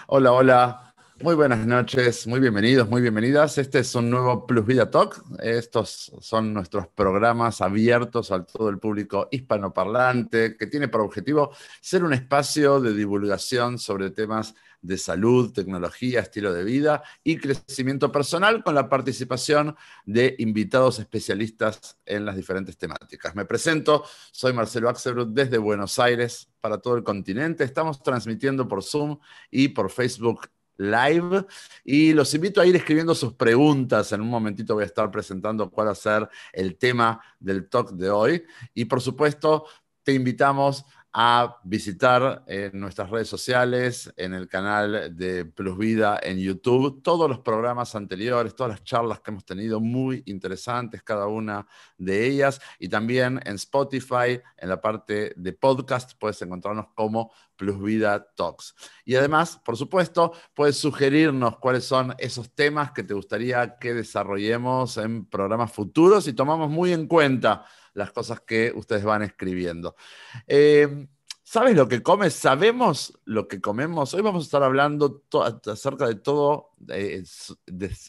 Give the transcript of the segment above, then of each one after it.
Hola, hola. Muy buenas noches, muy bienvenidos, muy bienvenidas. Este es un nuevo Plus Vida Talk. Estos son nuestros programas abiertos a todo el público hispanoparlante, que tiene por objetivo ser un espacio de divulgación sobre temas de salud, tecnología, estilo de vida y crecimiento personal, con la participación de invitados especialistas en las diferentes temáticas. Me presento, soy Marcelo Axelrod desde Buenos Aires para todo el continente. Estamos transmitiendo por Zoom y por Facebook Live, y los invito a ir escribiendo sus preguntas. En un momentito voy a estar presentando cuál va a ser el tema del talk de hoy, y por supuesto te invitamos a visitar en nuestras redes sociales, en el canal de Plus Vida en YouTube, todos los programas anteriores, todas las charlas que hemos tenido, muy interesantes cada una de ellas, y también en Spotify, en la parte de podcast, puedes encontrarnos como Plus Vida Talks. Y además, por supuesto, puedes sugerirnos cuáles son esos temas que te gustaría que desarrollemos en programas futuros, y tomamos muy en cuenta las cosas que ustedes van escribiendo. Eh, ¿Sabes lo que comes? ¿Sabemos lo que comemos? Hoy vamos a estar hablando acerca de todo,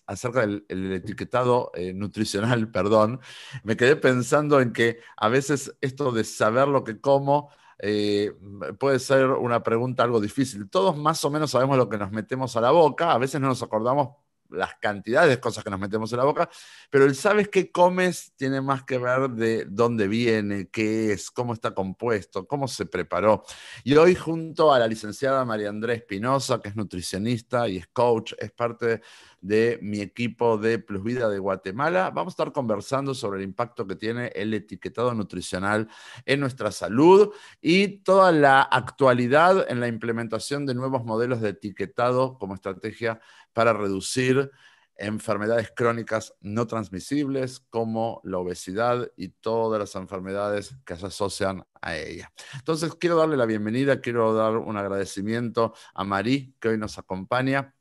acerca del el etiquetado nutricional, perdón. Me quedé pensando en que a veces esto de saber lo que como eh, puede ser una pregunta algo difícil. Todos más o menos sabemos lo que nos metemos a la boca, a veces no nos acordamos las cantidades de cosas que nos metemos en la boca, pero el sabes qué comes tiene más que ver de dónde viene, qué es, cómo está compuesto, cómo se preparó. Y hoy, junto a la licenciada María Andrea Espinosa, que es nutricionista y es coach, es parte de mi equipo de Plus Vida de Guatemala, vamos a estar conversando sobre el impacto que tiene el etiquetado nutricional en nuestra salud y toda la actualidad en la implementación de nuevos modelos de etiquetado como estrategia para reducir enfermedades crónicas no transmisibles como la obesidad y todas las enfermedades que se asocian a ella. Entonces, quiero darle la bienvenida, quiero dar un agradecimiento a Marí, que hoy nos acompaña.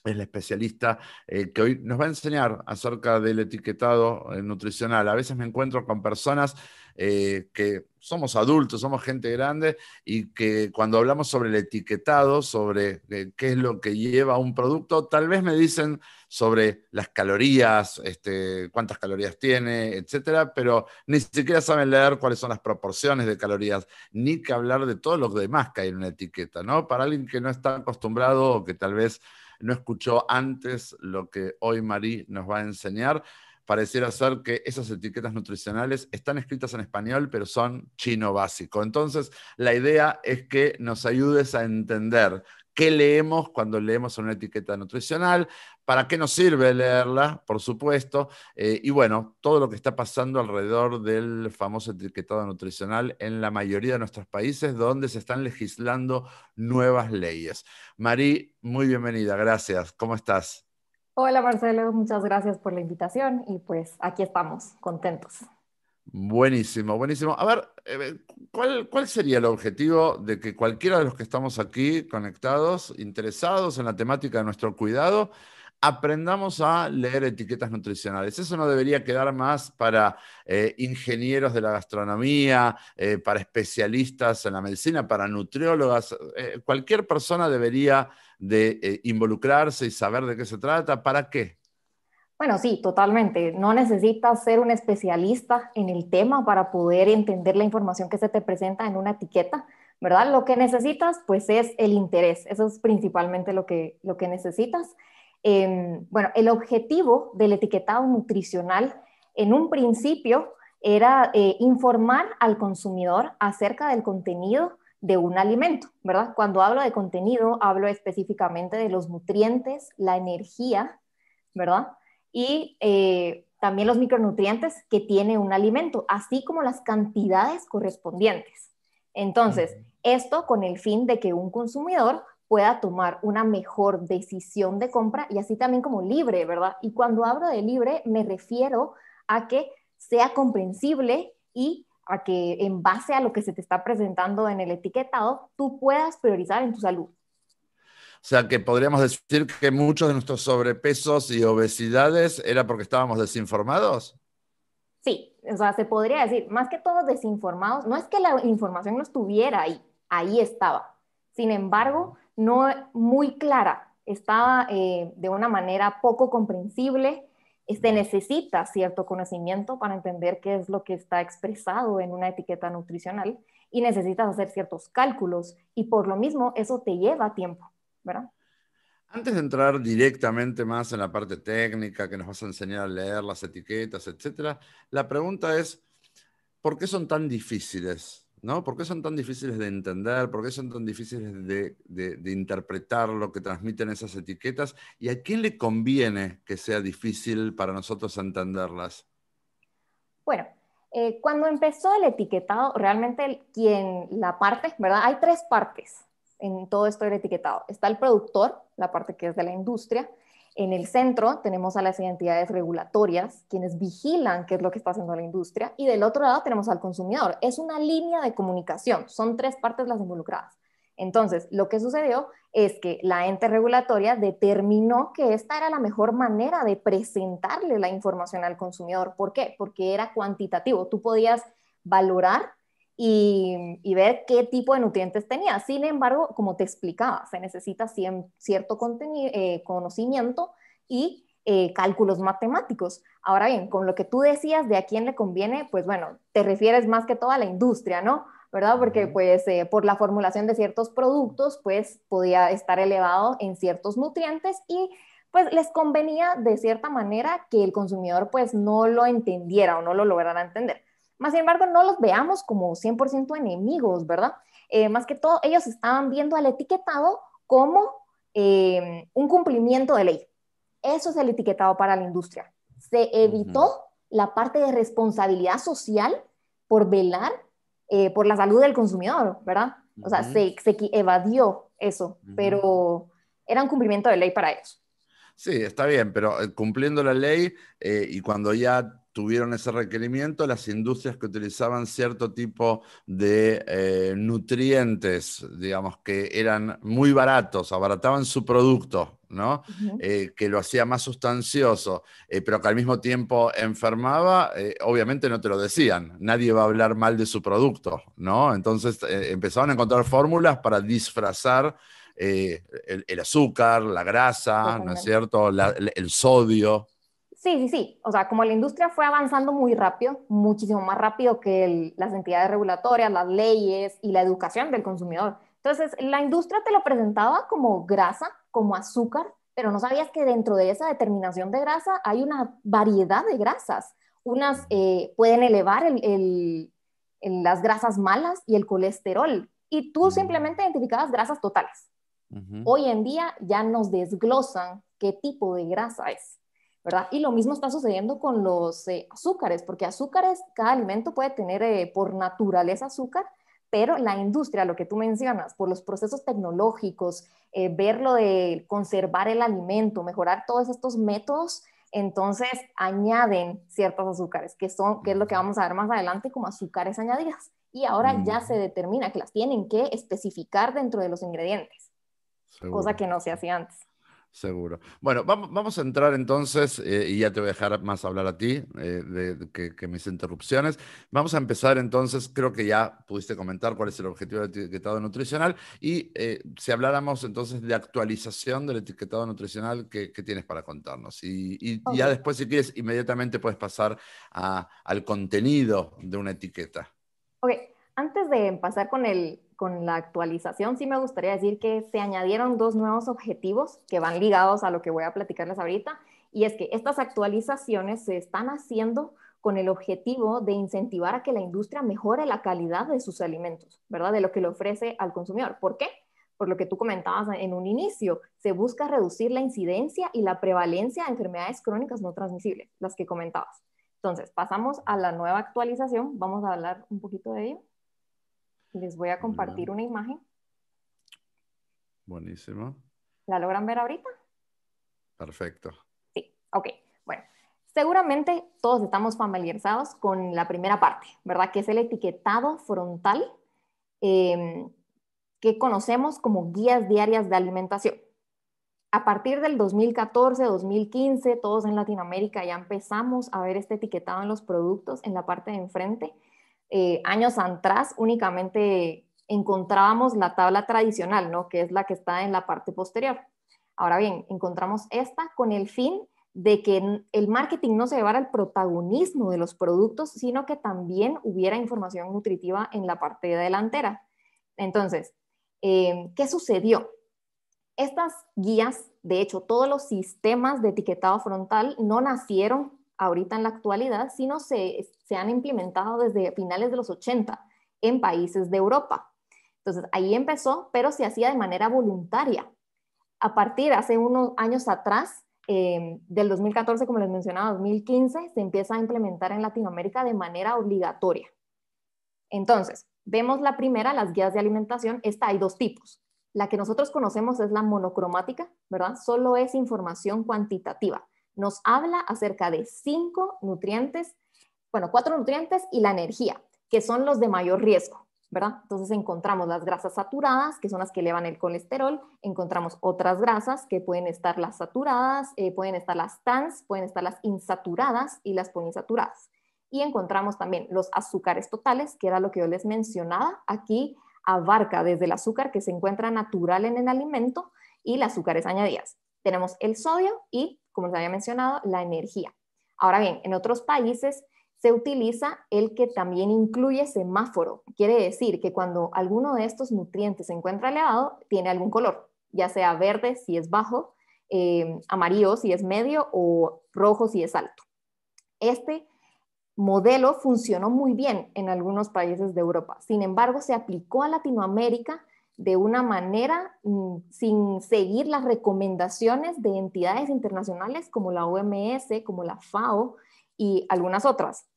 Es la especialista que hoy nos va a enseñar acerca del etiquetado nutricional. A veces me encuentro con personas que somos adultos, somos gente grande, y que cuando hablamos sobre el etiquetado, sobre qué es lo que lleva un producto, tal vez me dicen sobre las calorías, cuántas calorías tiene, etcétera, pero ni siquiera saben leer cuáles son las proporciones de calorías, ni que hablar de todo lo demás que hay en una etiqueta, ¿no? Para alguien que no está acostumbrado o que tal vez no escuchó antes lo que hoy Marí nos va a enseñar, pareciera ser que esas etiquetas nutricionales están escritas en español, pero son chino básico. Entonces, la idea es que nos ayudes a entender qué leemos cuando leemos una etiqueta nutricional, para qué nos sirve leerla, por supuesto, y bueno, todo lo que está pasando alrededor del famoso etiquetado nutricional en la mayoría de nuestros países donde se están legislando nuevas leyes. Marí, muy bienvenida, gracias. ¿Cómo estás? Hola Marcelo, muchas gracias por la invitación y pues aquí estamos, contentos. Buenísimo, buenísimo. A ver, ¿cuál sería el objetivo de que cualquiera de los que estamos aquí conectados, interesados en la temática de nuestro cuidado, aprendamos a leer etiquetas nutricionales? Eso no debería quedar más para ingenieros de la gastronomía, para especialistas en la medicina, para nutriólogas. Cualquier persona debería de involucrarse y saber de qué se trata. ¿Para qué? Bueno, sí, totalmente. No necesitas ser un especialista en el tema para poder entender la información que se te presenta en una etiqueta, ¿verdad? Lo que necesitas, pues, es el interés. Eso es principalmente lo que necesitas. Bueno, el objetivo del etiquetado nutricional en un principio era informar al consumidor acerca del contenido de un alimento, ¿verdad? Cuando hablo de contenido, hablo específicamente de los nutrientes, la energía, ¿verdad? Y también los micronutrientes que tiene un alimento, así como las cantidades correspondientes. Entonces, esto con el fin de que un consumidor pueda tomar una mejor decisión de compra y así también como libre, ¿verdad? Y cuando hablo de libre, me refiero a que sea comprensible y a que en base a lo que se te está presentando en el etiquetado, tú puedas priorizar en tu salud. O sea que podríamos decir que muchos de nuestros sobrepesos y obesidades era porque estábamos desinformados. Sí, o sea, se podría decir, más que todos desinformados, no es que la información no estuviera ahí, ahí estaba. Sin embargo, no muy clara, está de una manera poco comprensible. Necesita cierto conocimiento para entender qué es lo que está expresado en una etiqueta nutricional y necesitas hacer ciertos cálculos y por lo mismo eso te lleva tiempo, ¿verdad? Antes de entrar directamente más en la parte técnica, que nos vas a enseñar a leer las etiquetas, etcétera, la pregunta es, ¿por qué son tan difíciles? ¿No? ¿Por qué son tan difíciles de entender? ¿Por qué son tan difíciles de interpretar lo que transmiten esas etiquetas? ¿Y a quién le conviene que sea difícil para nosotros entenderlas? Bueno, cuando empezó el etiquetado, realmente la parte, ¿verdad? Hay tres partes en todo esto del etiquetado. Está el productor, la parte que es de la industria. En el centro tenemos a las entidades regulatorias, quienes vigilan qué es lo que está haciendo la industria. Y del otro lado tenemos al consumidor. Es una línea de comunicación. Son tres partes las involucradas. Entonces, lo que sucedió es que la ente regulatoria determinó que esta era la mejor manera de presentarle la información al consumidor. ¿Por qué? Porque era cuantitativo. Tú podías valorar y ver qué tipo de nutrientes tenía. Sin embargo, como te explicaba, se necesita cierto conocimiento y cálculos matemáticos. Ahora bien, con lo que tú decías de a quién le conviene, pues bueno, te refieres más que todo a la industria, ¿no? ¿Verdad? Porque pues por la formulación de ciertos productos pues podía estar elevado en ciertos nutrientes y pues les convenía de cierta manera que el consumidor pues no lo entendiera o no lo lograra entender. Más sin embargo, no los veamos como 100% enemigos, ¿verdad? Más que todo, ellos estaban viendo al etiquetado como un cumplimiento de ley. Eso es el etiquetado para la industria. Se evitó la parte de responsabilidad social por velar por la salud del consumidor, ¿verdad? O sea, se evadió eso, pero era un cumplimiento de ley para ellos. Sí, está bien, pero cumpliendo la ley y cuando ya tuvieron ese requerimiento, las industrias que utilizaban cierto tipo de nutrientes, digamos, que eran muy baratos, abarataban su producto, ¿no? Que lo hacía más sustancioso, pero que al mismo tiempo enfermaba, obviamente no te lo decían. Nadie va a hablar mal de su producto, ¿no? Entonces empezaban a encontrar fórmulas para disfrazar el azúcar, la grasa, ¿no es Totalmente. cierto? El sodio. Sí, sí, sí. O sea, como la industria fue avanzando muy rápido, muchísimo más rápido que las entidades regulatorias, las leyes y la educación del consumidor. Entonces, la industria te lo presentaba como grasa, como azúcar, pero no sabías que dentro de esa determinación de grasa hay una variedad de grasas. Unas pueden elevar las grasas malas y el colesterol. Y tú simplemente identificabas grasas totales. Hoy en día ya nos desglosan qué tipo de grasa es, ¿verdad? Y lo mismo está sucediendo con los azúcares, porque azúcares, cada alimento puede tener por naturaleza azúcar, pero la industria, lo que tú mencionas, por los procesos tecnológicos, ver lo de conservar el alimento, mejorar todos estos métodos, entonces añaden ciertos azúcares, que es lo que vamos a ver más adelante como azúcares añadidas. Y ahora ya se determina que las tienen que especificar dentro de los ingredientes, cosa Seguro. que no se hacía antes. Seguro. Bueno, vamos a entrar entonces, y ya te voy a dejar más hablar a ti que mis interrupciones. Vamos a empezar entonces, creo que ya pudiste comentar cuál es el objetivo del etiquetado nutricional y si habláramos entonces de actualización del etiquetado nutricional, ¿qué tienes para contarnos? Y Ok, ya después, si quieres, inmediatamente puedes pasar al contenido de una etiqueta. ok. Antes de pasar con la actualización, sí me gustaría decir que se añadieron dos nuevos objetivos que van ligados a lo que voy a platicarles ahorita, y es que estas actualizaciones se están haciendo con el objetivo de incentivar a que la industria mejore la calidad de sus alimentos, ¿verdad? De lo que le ofrece al consumidor. ¿Por qué? Por lo que tú comentabas en un inicio, se busca reducir la incidencia y la prevalencia de enfermedades crónicas no transmisibles, las que comentabas. Entonces, pasamos a la nueva actualización. Vamos a hablar un poquito de ello. Les voy a Muy compartir bien. una imagen. Buenísimo. ¿La logran ver ahorita? Perfecto. Sí, ok. Bueno, seguramente todos estamos familiarizados con la primera parte, ¿verdad? Que es el etiquetado frontal eh, que conocemos como guías diarias de alimentación. A partir del 2014, 2015, todos en Latinoamérica ya empezamos a ver este etiquetado en los productos en la parte de enfrente. Años atrás únicamente encontrábamos la tabla tradicional, ¿no? Que es la que está en la parte posterior. Ahora bien, encontramos esta con el fin de que el marketing no se llevara el protagonismo de los productos, sino que también hubiera información nutritiva en la parte delantera. Entonces, ¿qué sucedió? Estas guías, de hecho, todos los sistemas de etiquetado frontal no nacieron ahorita en la actualidad, sino se han implementado desde finales de los 80 en países de Europa. Entonces, ahí empezó, pero se hacía de manera voluntaria. A partir de hace unos años atrás, del 2014, como les mencionaba, 2015, se empieza a implementar en Latinoamérica de manera obligatoria. Entonces, vemos la primera, las guías de alimentación. Esta hay dos tipos. La que nosotros conocemos es la monocromática, ¿verdad? Solo es información cuantitativa. Nos habla acerca de 5 nutrientes, bueno, 4 nutrientes y la energía, que son los de mayor riesgo, ¿verdad? Entonces encontramos las grasas saturadas, que son las que elevan el colesterol, encontramos otras grasas que pueden estar las saturadas, pueden estar las trans, pueden estar las insaturadas y las poliinsaturadas. Y encontramos también los azúcares totales, que era lo que yo les mencionaba. Aquí abarca desde el azúcar que se encuentra natural en el alimento y las azúcares añadidas. Tenemos el sodio y, como les había mencionado, la energía. Ahora bien, en otros países se utiliza el que también incluye semáforo. Quiere decir que cuando alguno de estos nutrientes se encuentra elevado, tiene algún color, ya sea verde si es bajo, amarillo si es medio o rojo si es alto. Este modelo funcionó muy bien en algunos países de Europa. Sin embargo, se aplicó a Latinoamérica de una manera sin seguir las recomendaciones de entidades internacionales como la OMS, como la FAO y algunas otras.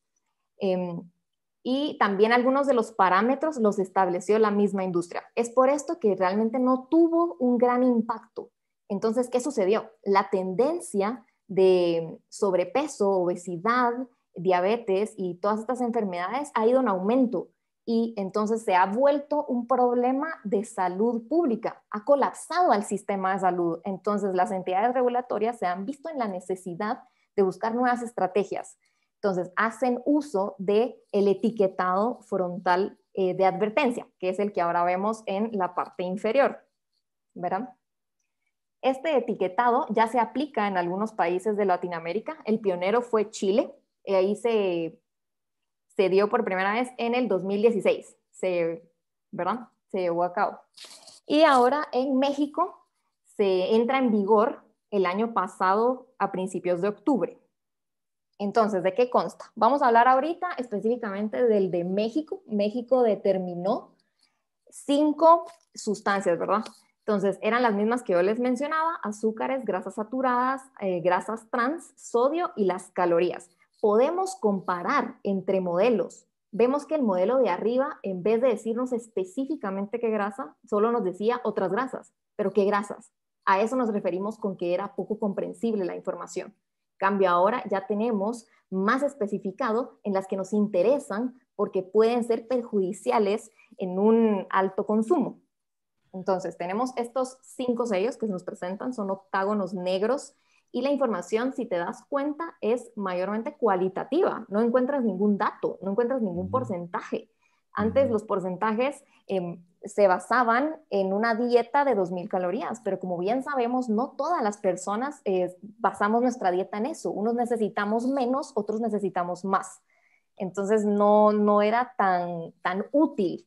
Y también algunos de los parámetros los estableció la misma industria. Es por esto que realmente no tuvo un gran impacto. Entonces, ¿qué sucedió? La tendencia de sobrepeso, obesidad, diabetes y todas estas enfermedades ha ido en aumento y entonces se ha vuelto un problema de salud pública, ha colapsado al sistema de salud. Entonces las entidades regulatorias se han visto en la necesidad de buscar nuevas estrategias. Entonces hacen uso del etiquetado frontal de advertencia, que es el que ahora vemos en la parte inferior, ¿verdad? Este etiquetado ya se aplica en algunos países de Latinoamérica. El pionero fue Chile. Ahí se dio por primera vez en el 2016, ¿verdad? Se llevó a cabo. Y ahora en México se entra en vigor el año pasado a principios de octubre. Entonces, ¿de qué consta? Vamos a hablar ahorita específicamente del de México. México determinó 5 sustancias, ¿verdad? Entonces, eran las mismas que yo les mencionaba: azúcares, grasas saturadas, grasas trans, sodio y las calorías. Podemos comparar entre modelos. Vemos que el modelo de arriba, en vez de decirnos específicamente qué grasa, solo nos decía otras grasas. ¿Pero qué grasas? A eso nos referimos con que era poco comprensible la información. Cambio, ahora ya tenemos más especificado en las que nos interesan porque pueden ser perjudiciales en un alto consumo. Entonces, tenemos estos 5 sellos que se nos presentan, son octágonos negros, y la información, si te das cuenta, es mayormente cualitativa. No encuentras ningún dato, no encuentras ningún porcentaje. Antes los porcentajes se basaban en una dieta de 2,000 calorías, pero como bien sabemos, no todas las personas basamos nuestra dieta en eso. Unos necesitamos menos, otros necesitamos más. Entonces no era tan útil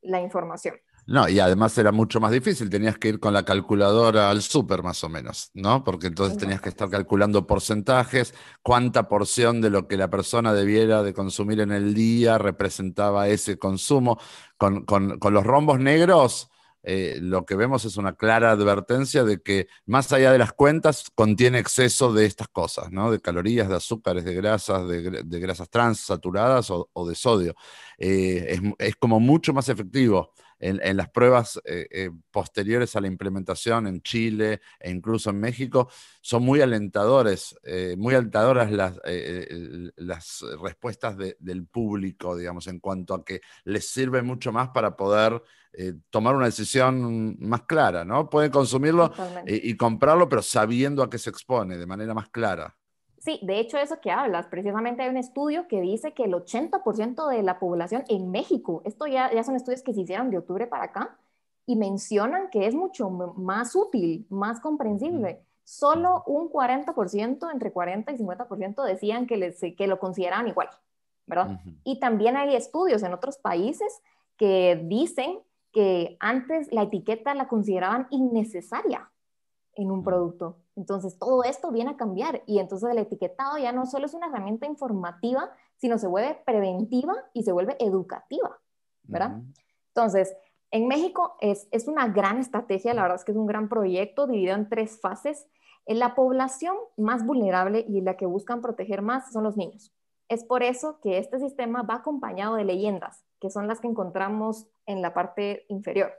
la información. No, y además era mucho más difícil, tenías que ir con la calculadora al súper más o menos, ¿no? Porque entonces tenías que estar calculando porcentajes, cuánta porción de lo que la persona debiera de consumir en el día representaba ese consumo. Con los rombos negros, lo que vemos es una clara advertencia de que más allá de las cuentas contiene exceso de estas cosas, ¿no? De calorías, de azúcares, de grasas, de grasas trans saturadas o de sodio. Es como mucho más efectivo. En las pruebas posteriores a la implementación en Chile e incluso en México, son muy muy alentadoras las respuestas del público, digamos, en cuanto a que les sirve mucho más para poder tomar una decisión más clara, ¿no? Pueden consumirlo y comprarlo, pero sabiendo a qué se expone de manera más clara. Sí, de hecho, eso que hablas, precisamente hay un estudio que dice que el 80% de la población en México, esto ya son estudios que se hicieron de octubre para acá, y mencionan que es mucho más útil, más Ujú, comprensible. Solo un 40%, entre 40 y 50% decían que lo consideraban igual, ¿verdad? ujú, Y también hay estudios en otros países que dicen que antes la etiqueta la consideraban innecesaria en un ujú, producto. Entonces, todo esto viene a cambiar y entonces el etiquetado ya no solo es una herramienta informativa, sino se vuelve preventiva y se vuelve educativa, ¿verdad? ujú, Entonces, en México es una gran estrategia, la verdad es que es un gran proyecto dividido en tres fases. En la población más vulnerable y la que buscan proteger más son los niños. Es por eso que este sistema va acompañado de leyendas, que son las que encontramos en la parte inferior,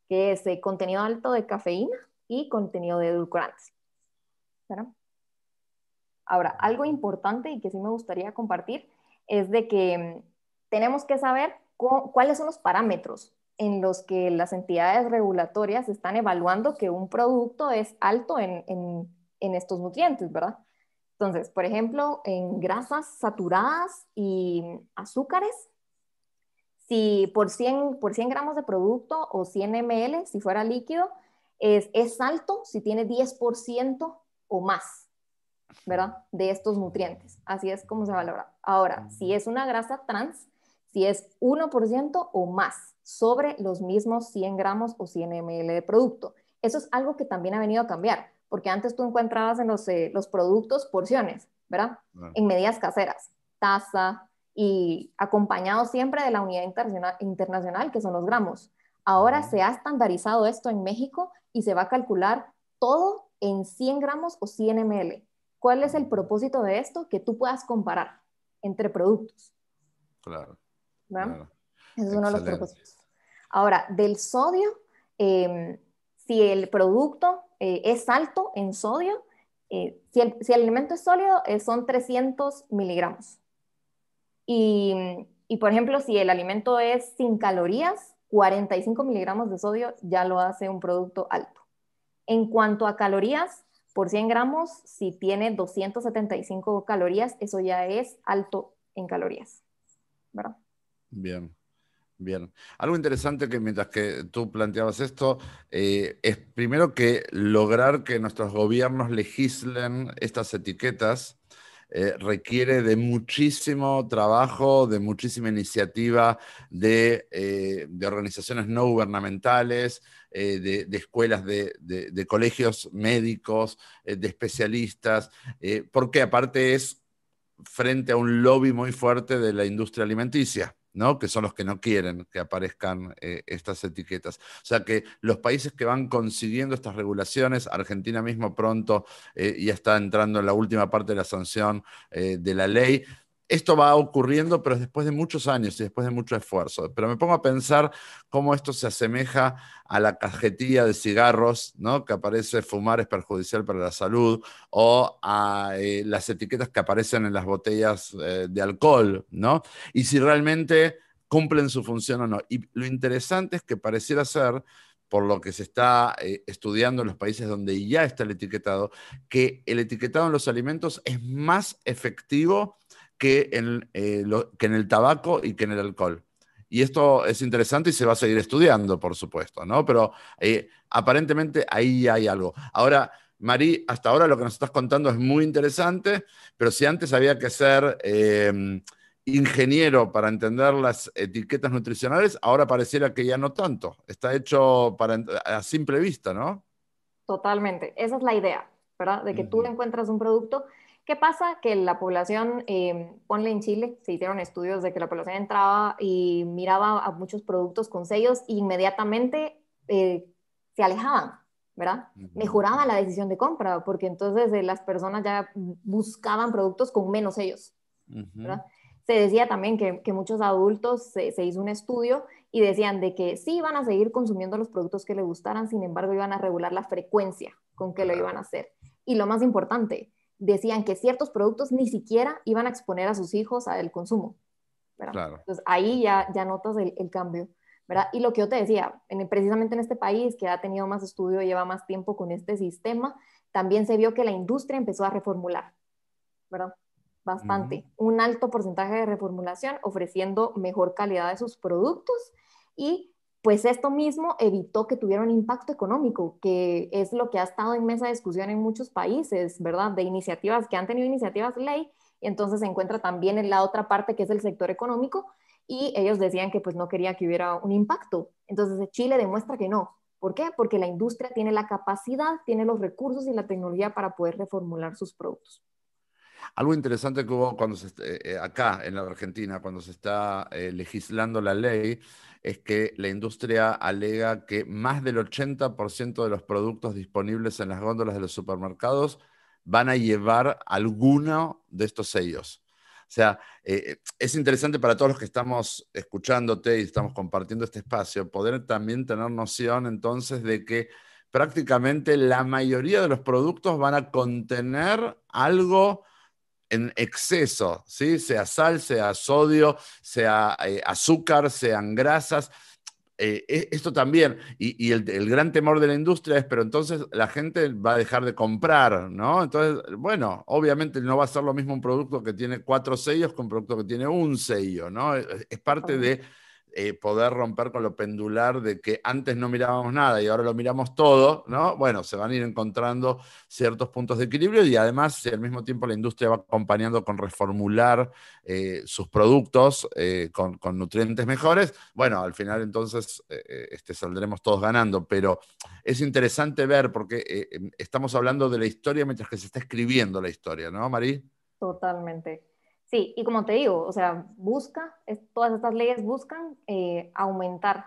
que es contenido alto de cafeína y contenido de edulcorantes, ¿verdad? Ahora, algo importante y que sí me gustaría compartir es de que tenemos que saber cuáles son los parámetros en los que las entidades regulatorias están evaluando que un producto es alto en estos nutrientes, ¿verdad? Entonces, por ejemplo, en grasas saturadas y azúcares, si por 100 gramos de producto o 100 ml, si fuera líquido, es alto si tiene 10% o más, ¿verdad? De estos nutrientes. Así es como se valora. Ahora, si es una grasa trans, si es 1% o más sobre los mismos 100 gramos o 100 ml de producto. Eso es algo que también ha venido a cambiar, porque antes tú encontrabas en los productos porciones, ¿verdad? claro, En medidas caseras, taza y acompañado siempre de la unidad internacional, que son los gramos. Ahora ujú, se ha estandarizado esto en México y se va a calcular todo en 100 gramos o 100 ml. ¿Cuál es el ujú. propósito de esto? Que tú puedas comparar entre productos, Claro, ¿verdad? claro. Ese es uno de los Excelente. propósitos. Ahora, del sodio, si el producto es alto en sodio, si el alimento es sólido, son 300 miligramos. Y, por ejemplo, si el alimento es sin calorías, 45 miligramos de sodio ya lo hace un producto alto. En cuanto a calorías, por 100 gramos, si tiene 275 calorías, eso ya es alto en calorías, ¿verdad? Bien. Bien, algo interesante que mientras que tú planteabas esto, es primero que lograr que nuestros gobiernos legislen estas etiquetas requiere de muchísimo trabajo, de muchísima iniciativa de organizaciones no gubernamentales, de escuelas, de colegios médicos, de especialistas, porque aparte es frente a un lobby muy fuerte de la industria alimenticia, ¿no? Que son los que no quieren que aparezcan estas etiquetas. O sea que los países que van consiguiendo estas regulaciones, Argentina mismo pronto ya está entrando en la última parte de la sanción de la ley. Esto va ocurriendo, pero después de muchos años y después de mucho esfuerzo. Pero me pongo a pensar cómo esto se asemeja a la cajetilla de cigarros, ¿no? Que aparece fumar es perjudicial para la salud, o a las etiquetas que aparecen en las botellas de alcohol, ¿no? Y si realmente cumplen su función o no. Y lo interesante es que pareciera ser, por lo que se está estudiando en los países donde ya está el etiquetado, que el etiquetado en los alimentos es más efectivo que en el tabaco y que en el alcohol. Y esto es interesante y se va a seguir estudiando, por supuesto, ¿no? Pero aparentemente ahí hay algo. Ahora, Mari, hasta ahora lo que nos estás contando es muy interesante, pero si antes había que ser ingeniero para entender las etiquetas nutricionales, ahora pareciera que ya no tanto. Está hecho a simple vista, ¿no? Totalmente. Esa es la idea, ¿verdad? De que tú Ujú, encuentras un producto. ¿Qué pasa? Que la población, ponle en Chile, se hicieron estudios de que la población entraba y miraba a muchos productos con sellos e inmediatamente se alejaban, ¿verdad? ujú, Mejoraba la decisión de compra, porque entonces las personas ya buscaban productos con menos sellos, ujú. ¿verdad? Se decía también que muchos adultos, se hizo un estudio y decían de que sí iban a seguir consumiendo los productos que les gustaran, sin embargo iban a regular la frecuencia con que lo iban Claro, a hacer. Y lo más importante, decían que ciertos productos ni siquiera iban a exponer a sus hijos al consumo, ¿verdad? claro. Entonces ahí ya notas el cambio, ¿verdad? Y lo que yo te decía, precisamente en este país que ha tenido más estudio, lleva más tiempo con este sistema, también se vio que la industria empezó a reformular. ¿verdad? Bastante. Un alto porcentaje de reformulación ofreciendo mejor calidad de sus productos y pues esto mismo evitó que tuviera un impacto económico, que es lo que ha estado en mesa de discusión en muchos países, ¿verdad? De iniciativas que han tenido iniciativas ley, y entonces se encuentra también en la otra parte que es el sector económico, y ellos decían que pues no quería que hubiera un impacto. Entonces Chile demuestra que no. ¿Por qué? Porque la industria tiene la capacidad, tiene los recursos y la tecnología para poder reformular sus productos. Algo interesante que hubo cuando acá en la Argentina, cuando se está legislando la ley, es que la industria alega que más del 80% de los productos disponibles en las góndolas de los supermercados van a llevar alguno de estos sellos. O sea, es interesante para todos los que estamos escuchándote y estamos compartiendo este espacio, poder también tener noción entonces de que prácticamente la mayoría de los productos van a contener algo en exceso, ¿sí? Sea sal, sea sodio, sea azúcar, sean grasas. Esto también, y el gran temor de la industria es, pero entonces la gente va a dejar de comprar, ¿no? Entonces, bueno, obviamente no va a ser lo mismo un producto que tiene 4 sellos que un producto que tiene un sello, ¿no? Es parte de poder romper con lo pendular de que antes no mirábamos nada y ahora lo miramos todo, ¿no? Bueno, se van a ir encontrando ciertos puntos de equilibrio y además, si al mismo tiempo la industria va acompañando con reformular sus productos con nutrientes mejores, bueno, al final entonces saldremos todos ganando, pero es interesante ver porque estamos hablando de la historia mientras que se está escribiendo la historia, ¿no, Marí? Totalmente. Sí, y como te digo, o sea, todas estas leyes buscan aumentar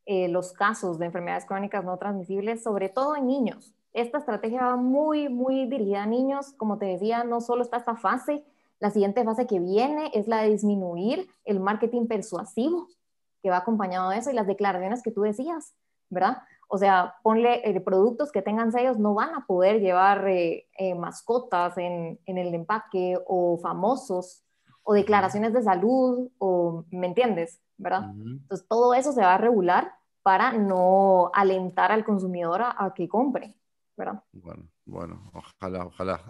los casos de enfermedades crónicas no transmisibles, sobre todo en niños. Esta estrategia va muy, muy dirigida a niños. Como te decía, no solo está esta fase, la siguiente fase que viene es la de disminuir el marketing persuasivo que va acompañado de eso y las declaraciones que tú decías, ¿verdad? O sea, ponle productos que tengan sellos, no van a poder llevar mascotas en el empaque o famosos o declaraciones de salud, o, ¿me entiendes? ¿Verdad? Entonces, todo eso se va a regular para no alentar al consumidor a que compre, ¿verdad? Bueno, ojalá, ojalá.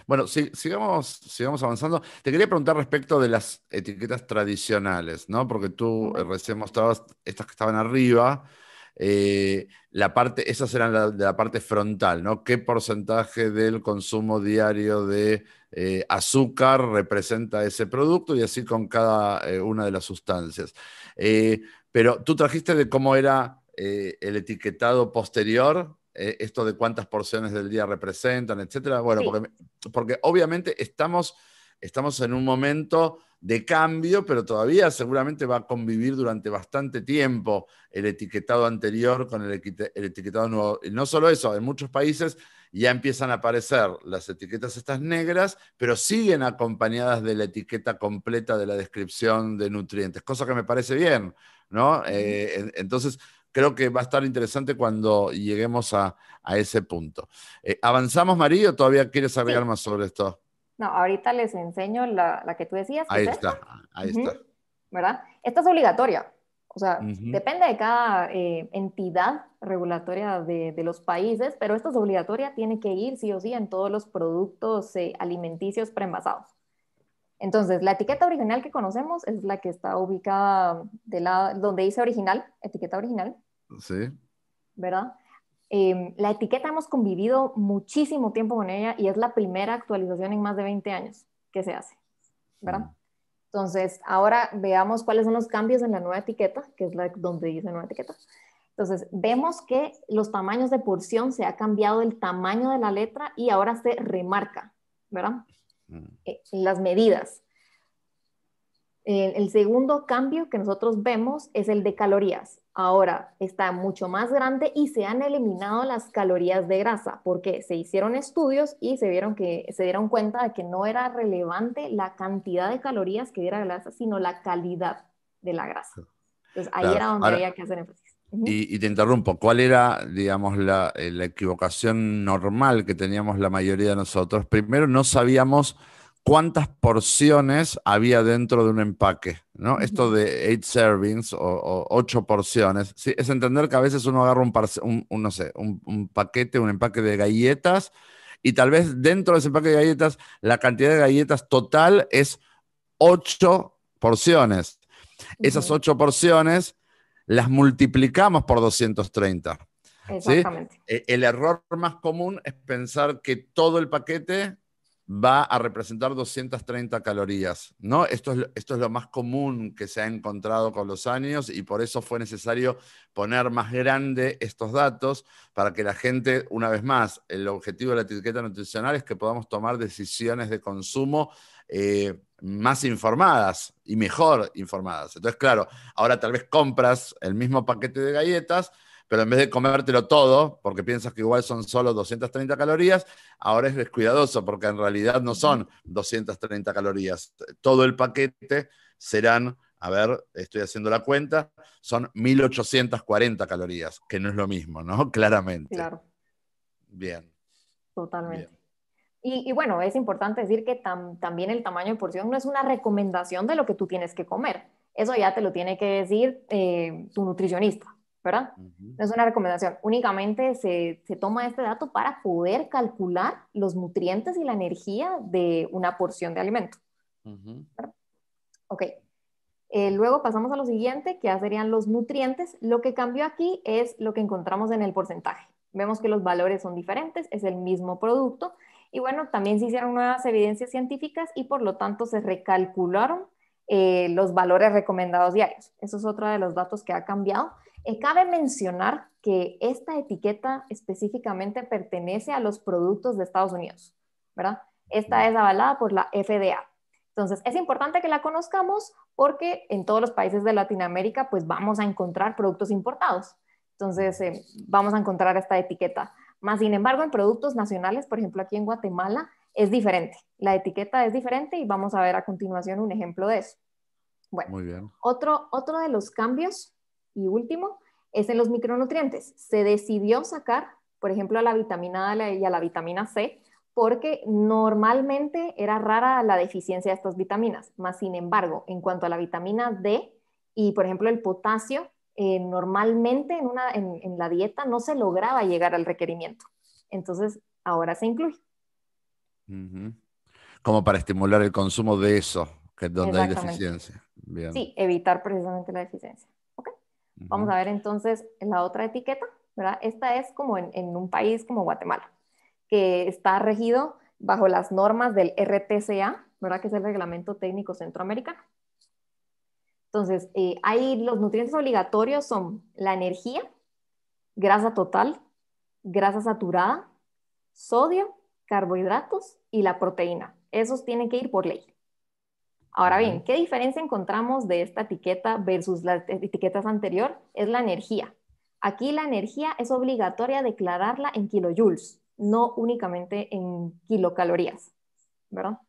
Bueno, sigamos avanzando. Te quería preguntar respecto de las etiquetas tradicionales, ¿no? Porque tú Okay. recién mostrabas estas que estaban arriba. Esas eran de la parte frontal, ¿no? ¿Qué porcentaje del consumo diario de azúcar representa ese producto? Y así con cada una de las sustancias. Pero tú trajiste de cómo era el etiquetado posterior, esto de cuántas porciones del día representan, etcétera. Bueno, Sí, porque obviamente estamos en un momento de cambio, pero todavía seguramente va a convivir durante bastante tiempo el etiquetado anterior con el etiquetado nuevo. Y no solo eso, en muchos países ya empiezan a aparecer las etiquetas estas negras, pero siguen acompañadas de la etiqueta completa de la descripción de nutrientes, cosa que me parece bien, ¿no? Entonces, creo que va a estar interesante cuando lleguemos a ese punto. ¿Avanzamos, María, o todavía quieres agregar sí. más sobre esto? No, ahorita les enseño la que tú decías, que Ahí es esta, está, ahí está. ¿verdad? Esta es obligatoria. O sea, Ujú. depende de cada entidad regulatoria de los países, pero esta es obligatoria, tiene que ir sí o sí en todos los productos alimenticios preenvasados. Entonces, la etiqueta original que conocemos es la que está ubicada donde dice original, etiqueta original, Sí. ¿verdad? La etiqueta hemos convivido muchísimo tiempo con ella y es la primera actualización en más de 20 años que se hace, ¿verdad? Mm. Entonces, ahora veamos cuáles son los cambios en la nueva etiqueta, que es la donde dice nueva etiqueta. Entonces, vemos que los tamaños de porción se ha cambiado el tamaño de la letra y ahora se remarca, ¿verdad? Mm. Las medidas. El segundo cambio que nosotros vemos es el de calorías. Ahora está mucho más grande y se han eliminado las calorías de grasa porque se hicieron estudios y se dieron cuenta de que no era relevante la cantidad de calorías que diera la grasa, sino la calidad de la grasa. Entonces ahí Claro. era donde Ahora, había que hacer énfasis. Ujú. y te interrumpo, ¿cuál era, digamos, la equivocación normal que teníamos la mayoría de nosotros? Primero, no sabíamos cuántas porciones había dentro de un empaque, ¿no? Esto Ujú. de 8 servings o 8 porciones, ¿sí? Es entender que a veces uno agarra no sé, un paquete, un empaque de galletas y tal vez dentro de ese paquete de galletas, la cantidad de galletas total es 8 porciones. Esas 8 porciones las multiplicamos por 230. ¿Sí? Exactamente. El error más común es pensar que todo el paquete va a representar 230 calorías, ¿no? Esto es lo más común que se ha encontrado con los años y por eso fue necesario poner más grande estos datos para que la gente, una vez más, el objetivo de la etiqueta nutricional es que podamos tomar decisiones de consumo más informadas y mejor informadas. Entonces, claro, ahora tal vez compras el mismo paquete de galletas, pero en vez de comértelo todo, porque piensas que igual son solo 230 calorías, ahora es descuidadoso, porque en realidad no son 230 calorías. Todo el paquete serán, a ver, estoy haciendo la cuenta, son 1840 calorías, que no es lo mismo, ¿no? Claramente. Claro, Bien, bien. totalmente. Y bueno, es importante decir que también el tamaño de porción no es una recomendación de lo que tú tienes que comer. Eso ya te lo tiene que decir tu nutricionista, ¿verdad? No es una recomendación. Únicamente se toma este dato para poder calcular los nutrientes y la energía de una porción de alimento. ¿Verdad? Ok. Luego pasamos a lo siguiente, que ya serían los nutrientes. Lo que cambió aquí es lo que encontramos en el porcentaje. Vemos que los valores son diferentes, es el mismo producto. Y bueno, también se hicieron nuevas evidencias científicas y por lo tanto se recalcularon los valores recomendados diarios. Eso es otro de los datos que ha cambiado. Cabe mencionar que esta etiqueta específicamente pertenece a los productos de Estados Unidos, ¿verdad? Esta es avalada por la FDA. Entonces, es importante que la conozcamos porque en todos los países de Latinoamérica pues vamos a encontrar productos importados. Entonces, vamos a encontrar esta etiqueta. Más sin embargo, en productos nacionales, por ejemplo, aquí en Guatemala, es diferente. La etiqueta es diferente y vamos a ver a continuación un ejemplo de eso. Bueno, Muy bien. otro de los cambios y último es en los micronutrientes. Se decidió sacar, por ejemplo, a la vitamina A y a la vitamina C, porque normalmente era rara la deficiencia de estas vitaminas. Más sin embargo, en cuanto a la vitamina D y, por ejemplo, el potasio, normalmente en la dieta no se lograba llegar al requerimiento. Entonces, ahora se incluye. Como para estimular el consumo de eso, que es donde hay Exactamente. deficiencia. Bien. Sí, evitar precisamente la deficiencia. ¿Ok? Vamos a ver entonces la otra etiqueta, ¿verdad? Esta es como en un país como Guatemala, que está regido bajo las normas del RTCA, ¿verdad? Que es el Reglamento Técnico Centroamericano. Entonces, ahí los nutrientes obligatorios son la energía, grasa total, grasa saturada, sodio, carbohidratos y la proteína. Esos tienen que ir por ley. Ahora bien, ¿qué diferencia encontramos de esta etiqueta versus las etiquetas anteriores? Es la energía. Aquí la energía es obligatoria declararla en kilojoules, no únicamente en kilocalorías, ¿verdad?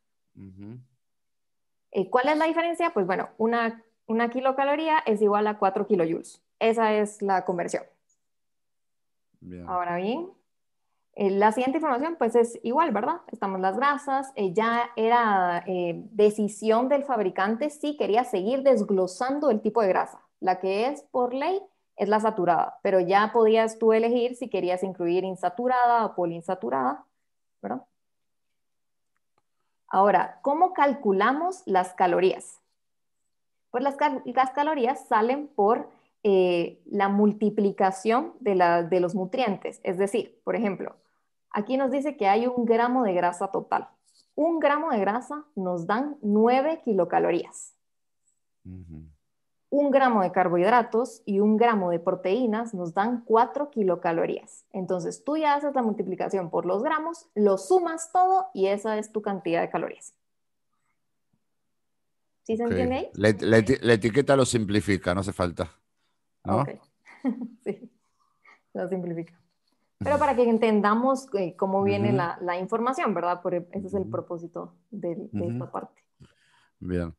¿Cuál es la diferencia? Pues bueno, una kilocaloría es igual a 4 kilojoules. Esa es la conversión. Bien. Ahora bien, la siguiente información pues es igual, ¿verdad? Estamos las grasas, ya era decisión del fabricante si quería seguir desglosando el tipo de grasa. La que es por ley es la saturada, pero ya podías tú elegir si querías incluir insaturada o poliinsaturada, ¿verdad? Ahora, ¿cómo calculamos las calorías? Pues las calorías salen por la multiplicación de los nutrientes. Es decir, por ejemplo, aquí nos dice que hay 1 gramo de grasa total. 1 gramo de grasa nos dan 9 kilocalorías. 1 gramo de carbohidratos y 1 gramo de proteínas nos dan 4 kilocalorías. Entonces tú ya haces la multiplicación por los gramos, lo sumas todo y esa es tu cantidad de calorías. ¿Sí se entiende ahí? La etiqueta lo simplifica, no hace falta, Ok, ¿no? sí, lo simplifica. Pero para que entendamos cómo viene la información, ¿verdad? Ese es el propósito de esta parte. Bien.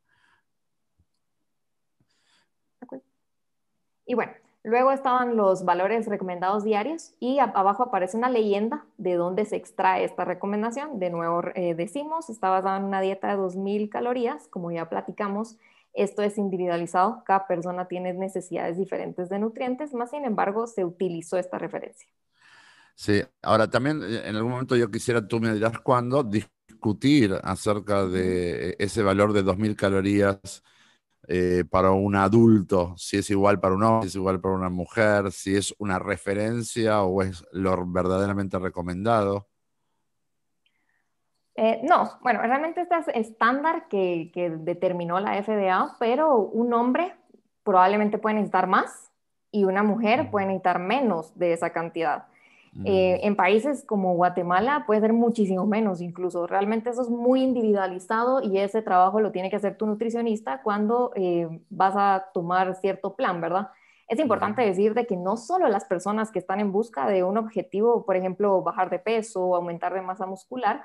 Y bueno, luego estaban los valores recomendados diarios y abajo aparece una leyenda de dónde se extrae esta recomendación. De nuevo decimos, está basada en una dieta de 2000 calorías, como ya platicamos. Esto es individualizado, cada persona tiene necesidades diferentes de nutrientes, más sin embargo se utilizó esta referencia. Sí, ahora también en algún momento yo quisiera, tú me dirás cuándo, discutir acerca Ujú. de ese valor de 2.000 calorías para un adulto, si es igual para un hombre, si es igual para una mujer, si es una referencia o es lo verdaderamente recomendado. No, bueno, realmente este es estándar que determinó la FDA, pero un hombre probablemente puede necesitar más y una mujer Ujú, puede necesitar menos de esa cantidad. ujú, En países como Guatemala puede ser muchísimo menos incluso. Realmente eso es muy individualizado y ese trabajo lo tiene que hacer tu nutricionista cuando vas a tomar cierto plan, ¿verdad? Es importante ujú. decir de que no solo las personas que están en busca de un objetivo, por ejemplo, bajar de peso o aumentar de masa muscular,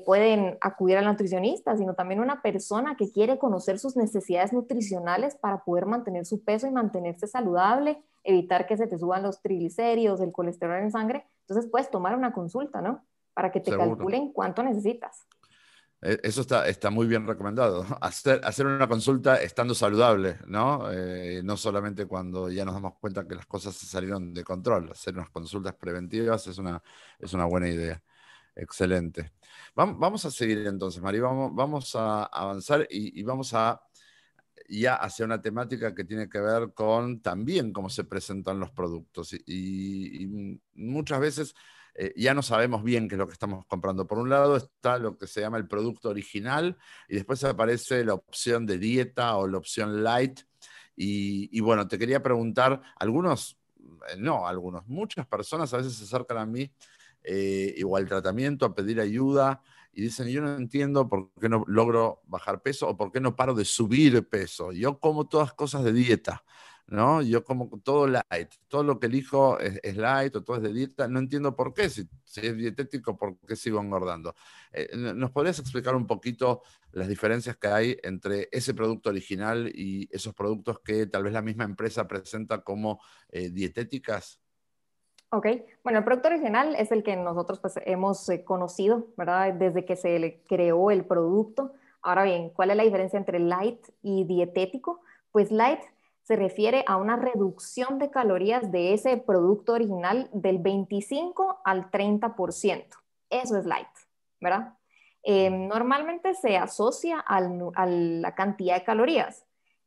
pueden acudir al nutricionista, sino también una persona que quiere conocer sus necesidades nutricionales para poder mantener su peso y mantenerse saludable, evitar que se te suban los triglicéridos, el colesterol en sangre. Entonces puedes tomar una consulta, ¿no? Para que te Seguro. calculen cuánto necesitas. Eso está muy bien recomendado. Hacer una consulta estando saludable, ¿no? No solamente cuando ya nos damos cuenta que las cosas se salieron de control. Hacer unas consultas preventivas es una buena idea. Excelente. Vamos a seguir entonces, Mari. Vamos a avanzar y vamos a ya hacia una temática que tiene que ver con también cómo se presentan los productos. Y muchas veces ya no sabemos bien qué es lo que estamos comprando. Por un lado está lo que se llama el producto original y después aparece la opción de dieta o la opción light. Y bueno, te quería preguntar, muchas personas a veces se acercan a mí o al tratamiento a pedir ayuda y dicen, yo no entiendo por qué no logro bajar peso o por qué no paro de subir peso. Yo como todas cosas de dieta, ¿no? Yo como todo light, todo lo que elijo es light o todo es de dieta. No entiendo por qué, si es dietético, por qué sigo engordando. ¿Nos podrías explicar un poquito las diferencias que hay entre ese producto original y esos productos que tal vez la misma empresa presenta como dietéticas? Ok, bueno, el producto original es el que nosotros pues hemos conocido, ¿verdad? Desde que se le creó el producto. Ahora bien, ¿cuál es la diferencia entre light y dietético? Pues light se refiere a una reducción de calorías de ese producto original del 25 al 30%. Eso es light, ¿verdad? Normalmente se asocia a la cantidad de calorías.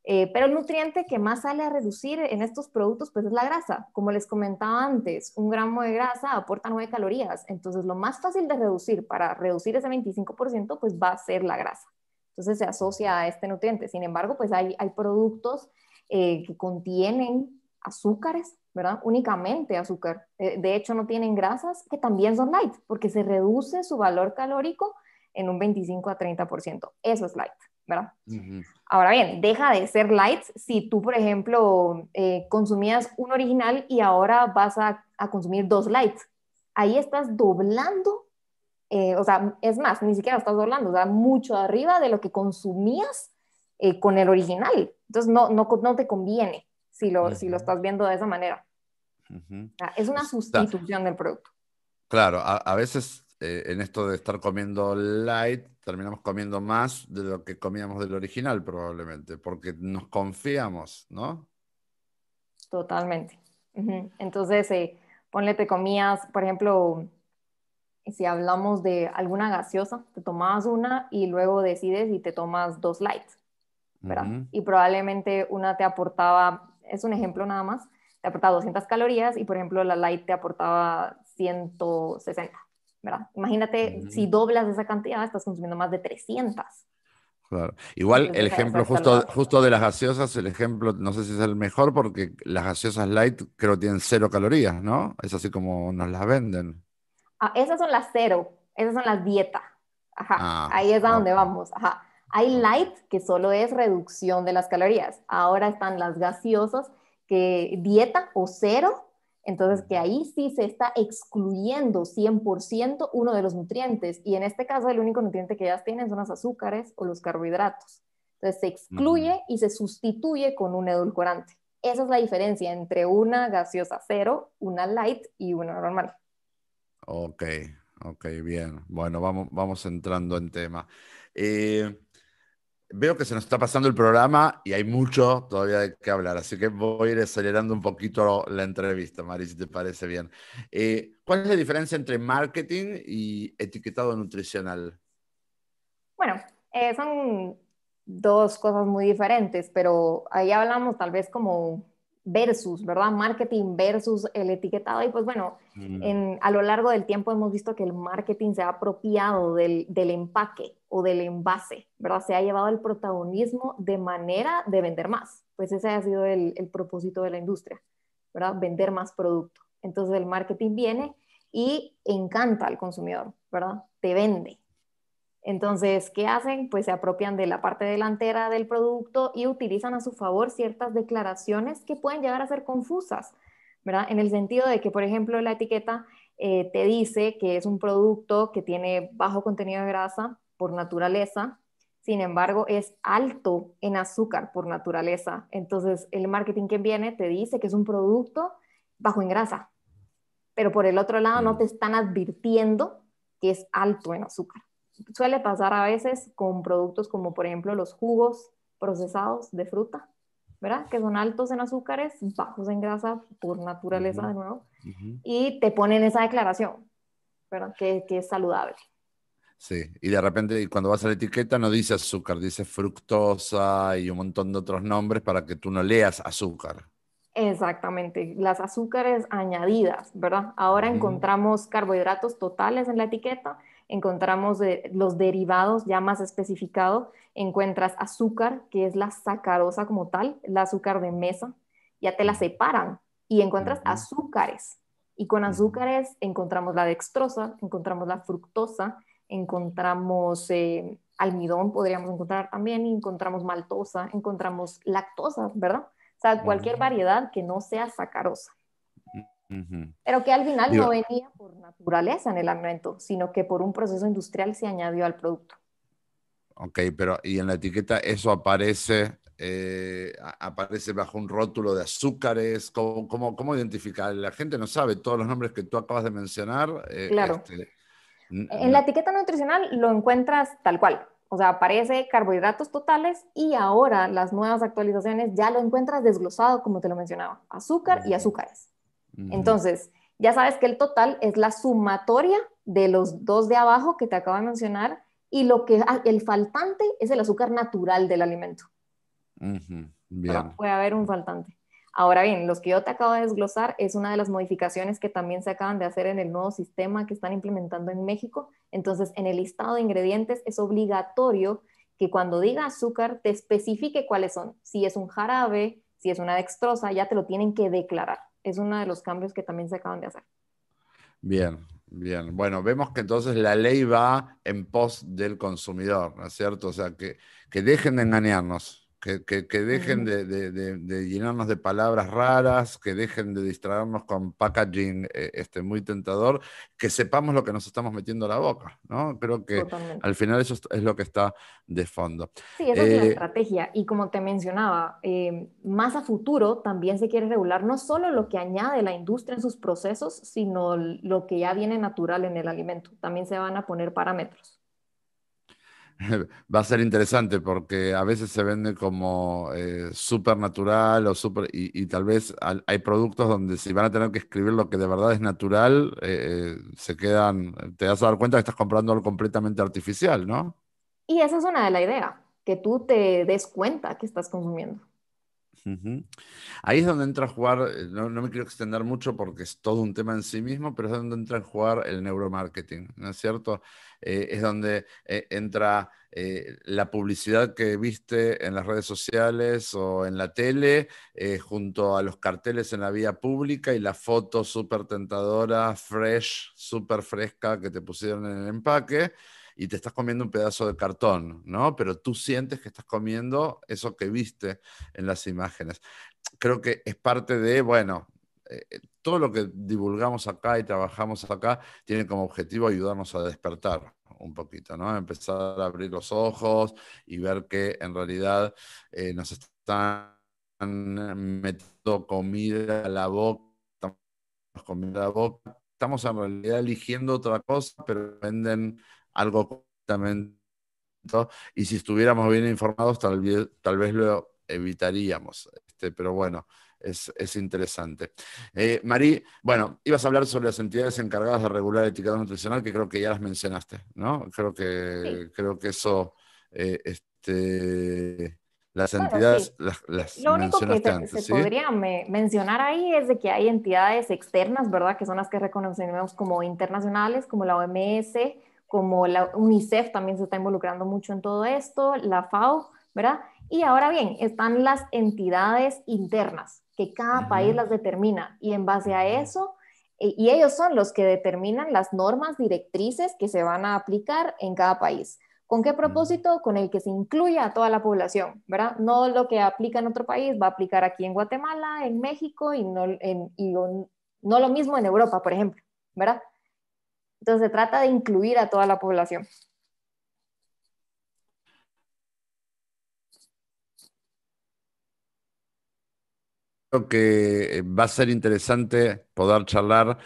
Pero el nutriente que más sale a reducir en estos productos pues es la grasa. Como les comentaba antes, un gramo de grasa aporta 9 calorías. Entonces lo más fácil de reducir para reducir ese 25% pues va a ser la grasa. Entonces se asocia a este nutriente. Sin embargo, pues hay productos que contienen azúcares, ¿verdad? Únicamente azúcar. De hecho, no tienen grasas que también son light porque se reduce su valor calórico en un 25 a 30%. Eso es light, ¿verdad? Ujú. Ahora bien, deja de ser light si tú, por ejemplo, consumías un original y ahora vas a consumir dos lights. Ahí estás doblando, o sea, es más, ni siquiera estás doblando, o sea, mucho arriba de lo que consumías con el original. Entonces, no te conviene si lo Ujú, estás viendo de esa manera. ujú. O sea, es una sustitución del producto. Claro, a veces en esto de estar comiendo light, terminamos comiendo más de lo que comíamos del original probablemente, porque nos confiamos, ¿no? Totalmente. Ujú. Entonces, ponle, te comías, por ejemplo, si hablamos de alguna gaseosa, te tomabas una y luego decides y te tomas dos lights, ¿verdad? Ujú, Y probablemente una te aportaba, es un ejemplo nada más, te aportaba 200 calorías y por ejemplo la light te aportaba 160, ¿verdad? Imagínate si ujú. doblas esa cantidad, estás consumiendo más de 300. Claro. Igual Entonces el deja de ejemplo ser justo, saludable. justo de las gaseosas, el ejemplo no sé si es el mejor porque las gaseosas light creo que tienen 0 calorías, ¿no? Es así como nos las venden. Ah, esas son las cero, esas son las dieta. Ajá, Ah, ahí es a donde ok, vamos. Ajá. Hay ok. light, que solo es reducción de las calorías. Ahora están las gaseosas, que dieta o cero, entonces que ahí sí se está excluyendo 100% uno de los nutrientes. Y en este caso el único nutriente que ellas tienen son los azúcares o los carbohidratos. Entonces se Ujú. excluye y se sustituye con un edulcorante. Esa es la diferencia entre una gaseosa cero, una light y una normal. Ok, ok, bien. Bueno, vamos entrando en tema. Eh, Veo que se nos está pasando el programa y hay mucho todavía de qué hablar, así que voy a ir acelerando un poquito la entrevista, Mari, si te parece bien. ¿Cuál es la diferencia entre marketing y etiquetado nutricional? Bueno, son dos cosas muy diferentes, pero ahí hablamos tal vez como versus, ¿verdad? Marketing versus el etiquetado. Y pues bueno, Mm, a lo largo del tiempo hemos visto que el marketing se ha apropiado del empaque o del envase, ¿verdad? Se ha llevado el protagonismo de manera de vender más. Pues ese ha sido el propósito de la industria, ¿verdad? Vender más producto. Entonces el marketing viene y encanta al consumidor, ¿verdad? Te vende. Entonces, ¿qué hacen? Pues se apropian de la parte delantera del producto y utilizan a su favor ciertas declaraciones que pueden llegar a ser confusas, ¿verdad? En el sentido de que, por ejemplo, la etiqueta te dice que es un producto que tiene bajo contenido de grasa por naturaleza, sin embargo, es alto en azúcar por naturaleza. Entonces, el marketing que viene te dice que es un producto bajo en grasa, pero por el otro lado no te mm, están advirtiendo que es alto en azúcar. Suele pasar a veces con productos como por ejemplo los jugos procesados de fruta, ¿verdad? Que son altos en azúcares, bajos en grasa por naturaleza ujú, de nuevo, ujú. y te ponen esa declaración, ¿verdad? Que es saludable. Sí, y de repente y cuando vas a la etiqueta no dice azúcar, dice fructosa y un montón de otros nombres para que tú no leas azúcar. Exactamente, las azúcares añadidas, ¿verdad? Ahora Ujú, encontramos carbohidratos totales en la etiqueta, encontramos los derivados ya más especificados, encuentras azúcar, que es la sacarosa como tal, el azúcar de mesa, ya te la ujú, separan y encuentras ujú, azúcares. Y con ujú, azúcares encontramos la dextrosa, encontramos la fructosa, encontramos almidón, podríamos encontrar también, y encontramos maltosa, encontramos lactosa, ¿verdad? O sea, ujú, cualquier variedad que no sea sacarosa, ujú. pero que al final Digo, no venía por naturaleza en el alimento, sino que por un proceso industrial se añadió al producto. ok, pero y en la etiqueta eso aparece, aparece bajo un rótulo de azúcares. ¿Cómo identificar? La gente no sabe todos los nombres que tú acabas de mencionar. Claro, N- en la n- etiqueta nutricional lo encuentras tal cual, o sea, aparece carbohidratos totales y ahora las nuevas actualizaciones ya lo encuentras desglosado, como te lo mencionaba, azúcar y Ujú, azúcares. ujú, Entonces, ya sabes que el total es la sumatoria de los dos de abajo que te acabo de mencionar y el faltante es el azúcar natural del alimento. ujú. ¿Verdad? Bien. Puede haber un faltante. Ahora bien, los que yo te acabo de desglosar es una de las modificaciones que también se acaban de hacer en el nuevo sistema que están implementando en México. Entonces, en el listado de ingredientes es obligatorio que cuando diga azúcar te especifique cuáles son. Si es un jarabe, si es una dextrosa, ya te lo tienen que declarar. Es uno de los cambios que también se acaban de hacer. Bien, bien. Bueno, vemos que entonces la ley va en pos del consumidor, ¿no es cierto? O sea, que dejen de engañarnos, que dejen Ujú. de llenarnos de palabras raras, que dejen de distraernos con packaging muy tentador, que sepamos lo que nos estamos metiendo a la boca, ¿no? Creo que Totalmente. al final eso es lo que está de fondo. Sí, esa es la Eh, estrategia. Y como te mencionaba, más a futuro también se quiere regular no solo lo que añade la industria en sus procesos, sino lo que ya viene natural en el alimento. También se van a poner parámetros. Va a ser interesante porque a veces se vende como súper natural o súper, y tal vez hay productos donde si van a tener que escribir lo que de verdad es natural, se quedan, te vas a dar cuenta que estás comprando algo completamente artificial, ¿no? Y esa es una de la idea, que tú te des cuenta que estás consumiendo. Ujú. Ahí es donde entra a jugar, no me quiero extender mucho porque es todo un tema en sí mismo, pero es donde entra a jugar el neuromarketing, ¿no es cierto? Es donde entra la publicidad que viste en las redes sociales o en la tele, junto a los carteles en la vía pública y la foto súper tentadora, fresh, súper fresca que te pusieron en el empaque. Y te estás comiendo un pedazo de cartón, ¿no? Pero tú sientes que estás comiendo eso que viste en las imágenes. Creo que es parte de, bueno, todo lo que divulgamos acá y trabajamos acá tiene como objetivo ayudarnos a despertar un poquito, ¿no? Empezar a abrir los ojos y ver que en realidad nos están metiendo comida a la boca, estamos comida a la boca, estamos en realidad eligiendo otra cosa, pero venden algo completamente y si estuviéramos bien informados, tal vez lo evitaríamos. Pero bueno, es interesante. Marí, bueno, ibas a hablar sobre las entidades encargadas de regular el etiquetado nutricional, que creo que ya las mencionaste, ¿no? Sí, Creo que eso, eh, las bueno, sí. entidades las Lo único que mencionaste se antes, ¿sí? podría mencionar ahí es de que hay entidades externas, ¿verdad? Que son las que reconocemos como internacionales, como la OMS, como la UNICEF también se está involucrando mucho en todo esto, la FAO, ¿verdad? Y ahora bien, están las entidades internas, que cada país Ujú, las determina y en base a ujú, eso, y ellos son los que determinan las normas directrices que se van a aplicar en cada país. ¿Con qué ujú. propósito? Con el que se incluya a toda la población, ¿verdad? No lo que aplica en otro país va a aplicar aquí en Guatemala, en México no lo mismo en Europa, por ejemplo, ¿verdad? Entonces se trata de incluir a toda la población. Creo que va a ser interesante poder charlar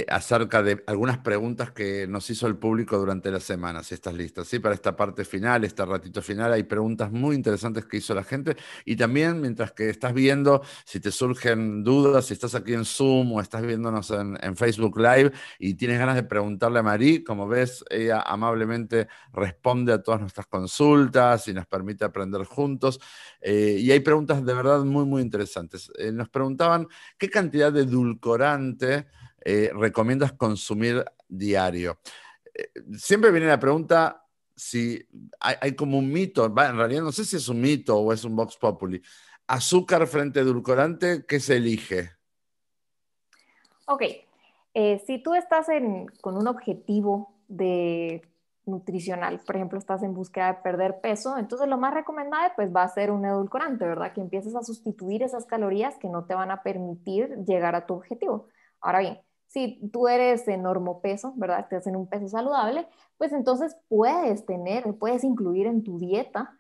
acerca de algunas preguntas que nos hizo el público durante la semana, si estás lista, ¿sí? Para esta parte final, este ratito final, hay preguntas muy interesantes que hizo la gente y también mientras que estás viendo, si te surgen dudas, si estás aquí en Zoom o estás viéndonos en Facebook Live y tienes ganas de preguntarle a Marí, como ves, ella amablemente responde a todas nuestras consultas y nos permite aprender juntos. Y hay preguntas de verdad muy, muy interesantes. Nos preguntaban qué cantidad de edulcorante recomiendas consumir diario. Siempre viene la pregunta si hay como un mito, en realidad no sé si es un mito o es un vox populi. Azúcar frente a edulcorante, ¿qué se elige? Ok, si tú estás con un objetivo de nutricional, por ejemplo, estás en búsqueda de perder peso, entonces lo más recomendable pues va a ser un edulcorante, ¿verdad? Que empieces a sustituir esas calorías que no te van a permitir llegar a tu objetivo. Ahora bien, si tú eres de normopeso, ¿verdad? Estás en un peso saludable, pues entonces puedes incluir en tu dieta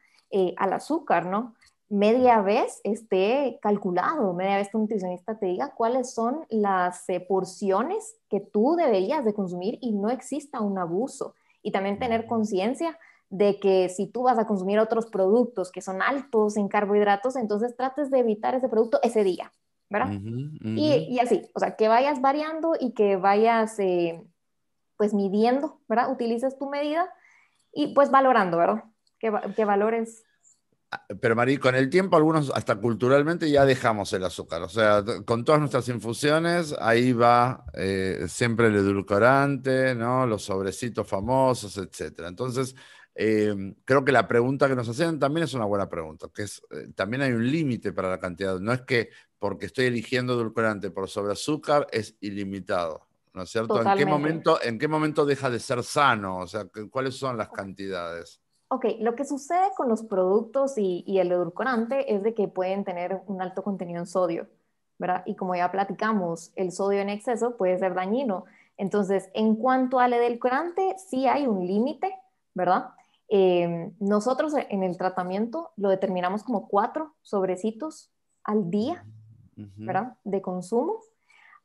al azúcar, ¿no? Media vez esté calculado, media vez tu nutricionista te diga cuáles son las porciones que tú deberías de consumir y no exista un abuso. Y también tener conciencia de que si tú vas a consumir otros productos que son altos en carbohidratos, entonces trates de evitar ese producto ese día, ¿verdad? Ujú, ujú. Y así, o sea, que vayas variando y que vayas pues midiendo, ¿verdad? Utilices tu medida y pues valorando, ¿verdad? Que valores. Pero Marí, con el tiempo algunos hasta culturalmente ya dejamos el azúcar. O sea, con todas nuestras infusiones, ahí va siempre el edulcorante, ¿no? Los sobrecitos famosos, etcétera. Entonces, creo que la pregunta que nos hacían también es una buena pregunta, que es, también hay un límite para la cantidad. No es que porque estoy eligiendo edulcorante por sobre azúcar es ilimitado, ¿no es cierto? Totalmente. En qué momento deja de ser sano? O sea, ¿cuáles son las cantidades? Ok, lo que sucede con los productos y el edulcorante es de que pueden tener un alto contenido en sodio, ¿verdad? Y como ya platicamos, el sodio en exceso puede ser dañino. Entonces, en cuanto al edulcorante, sí hay un límite, ¿verdad? Nosotros en el tratamiento lo determinamos como 4 sobrecitos al día, Ujú. ¿verdad? De consumo.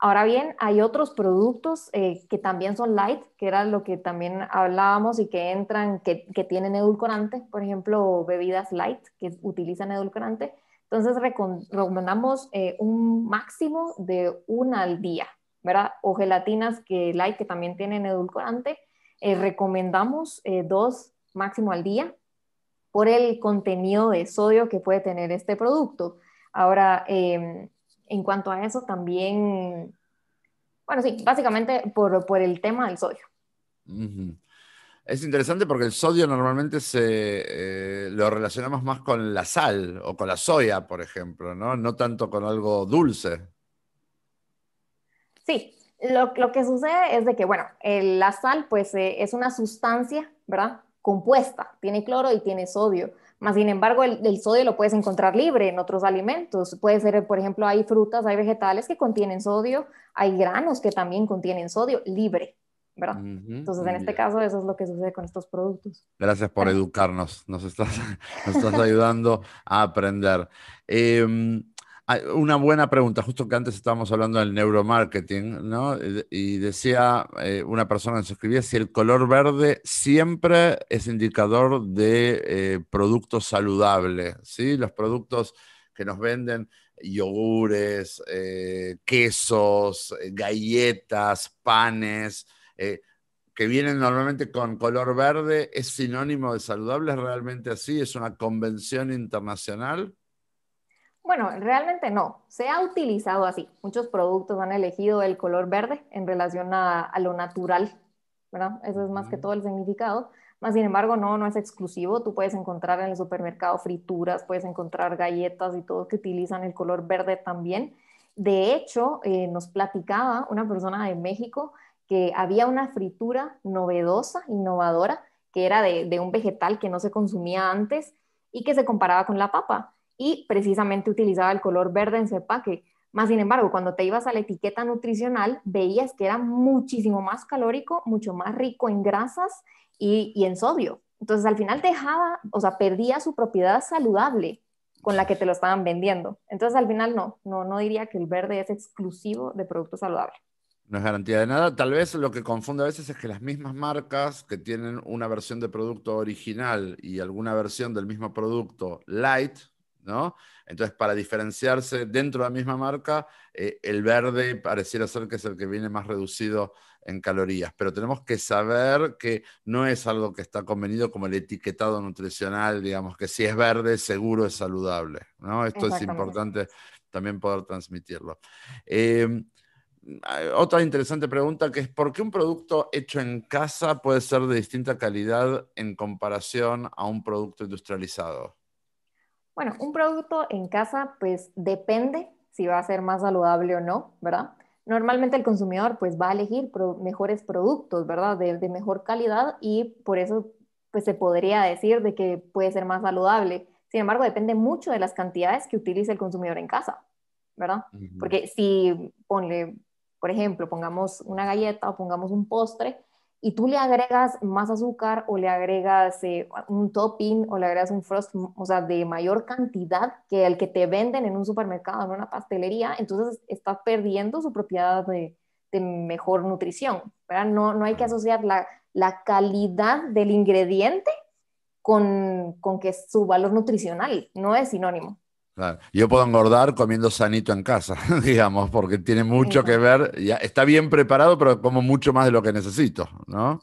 Ahora bien, hay otros productos que también son light, que era lo que también hablábamos y que entran, que tienen edulcorante, por ejemplo, bebidas light que utilizan edulcorante. Entonces recomendamos un máximo de una al día, ¿verdad? O gelatinas que light que también tienen edulcorante, recomendamos 2 máximo al día por el contenido de sodio que puede tener este producto. Ahora, en cuanto a eso, también, bueno, sí, básicamente por el tema del sodio. Ujú. Es interesante porque el sodio normalmente lo relacionamos más con la sal o con la soya, por ejemplo, ¿no? No tanto con algo dulce. Sí, lo que sucede es de que, bueno, la sal pues es una sustancia, ¿verdad? Compuesta, tiene cloro y tiene sodio. Más sin embargo, el sodio lo puedes encontrar libre en otros alimentos. Puede ser, por ejemplo, hay frutas, hay vegetales que contienen sodio, hay granos que también contienen sodio libre, ¿verdad? Ujú, Entonces, en este bien. caso, eso es lo que sucede con estos productos. Gracias por Bueno, educarnos. Nos estás ayudando a aprender. Eh, Una buena pregunta, justo que antes estábamos hablando del neuromarketing, ¿no? Y decía una persona que se escribía si el color verde siempre es indicador de productos saludables, ¿sí? Los productos que nos venden, yogures, quesos, galletas, panes, que vienen normalmente con color verde, ¿es sinónimo de saludable? ¿Es realmente así? ¿Es una convención internacional? Bueno, realmente no. Se ha utilizado así. Muchos productos han elegido el color verde en relación a lo natural, ¿verdad? Eso es más que Ujú. todo el significado. Más sin embargo, no, no es exclusivo. Tú puedes encontrar en el supermercado frituras, puedes encontrar galletas y todo que utilizan el color verde también. De hecho, nos platicaba una persona de México que había una fritura novedosa, innovadora, que era de un vegetal que no se consumía antes y que se comparaba con la papa y precisamente utilizaba el color verde en su empaque. Más sin embargo, cuando te ibas a la etiqueta nutricional, veías que era muchísimo más calórico, mucho más rico en grasas y en sodio. Entonces, al final dejaba, o sea, perdía su propiedad saludable con la que te lo estaban vendiendo. Entonces, al final no diría que el verde es exclusivo de productos saludables. No es garantía de nada. Tal vez lo que confunde a veces es que las mismas marcas que tienen una versión de producto original y alguna versión del mismo producto light, ¿no? Entonces, para diferenciarse dentro de la misma marca, el verde pareciera ser que es el que viene más reducido en calorías. Pero tenemos que saber que no es algo que está convenido como el etiquetado nutricional, digamos, que si es verde, seguro es saludable, ¿no? Esto es Exactamente. importante también poder transmitirlo. Otra interesante pregunta que es, ¿por qué un producto hecho en casa puede ser de distinta calidad en comparación a un producto industrializado? Bueno, un producto en casa pues depende si va a ser más saludable o no, ¿verdad? Normalmente el consumidor pues va a elegir mejores productos, ¿verdad? De mejor calidad y por eso pues se podría decir de que puede ser más saludable. Sin embargo, depende mucho de las cantidades que utilice el consumidor en casa, ¿verdad? Ujú. Porque si ponle, por ejemplo, pongamos una galleta o pongamos un postre, y tú le agregas más azúcar o le agregas un topping o le agregas un frost, o sea, de mayor cantidad que el que te venden en un supermercado, en una pastelería, entonces está perdiendo su propiedad de mejor nutrición, ¿verdad? No hay que asociar la calidad del ingrediente con que su valor nutricional no es sinónimo. Claro. Yo puedo engordar comiendo sanito en casa, digamos, porque tiene mucho que Exacto. ver, ya está bien preparado, pero como mucho más de lo que necesito, ¿no?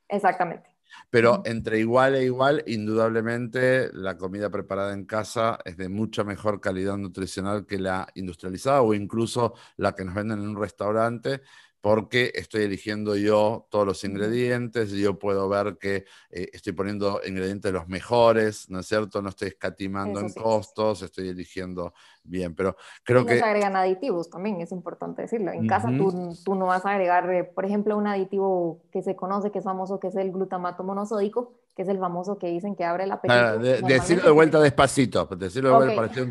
Exactamente. Pero Ujú. entre igual e igual, indudablemente la comida preparada en casa es de mucha mejor calidad nutricional que la industrializada o incluso la que nos venden en un restaurante, porque estoy eligiendo yo todos los Ujú. ingredientes y yo puedo ver que estoy poniendo ingredientes los mejores, ¿no es cierto? No estoy escatimando Eso en sí. costos, estoy eligiendo bien, pero Y creo no se que... agregan aditivos también, es importante decirlo. En casa Ujú. tú no vas a agregar, por ejemplo, un aditivo que se conoce, que es famoso, que es el glutamato monosódico, que es el famoso que dicen que abre el apetito. Decirlo de Normalmente vuelta tiene... despacito, decirlo de Ok, vuelta,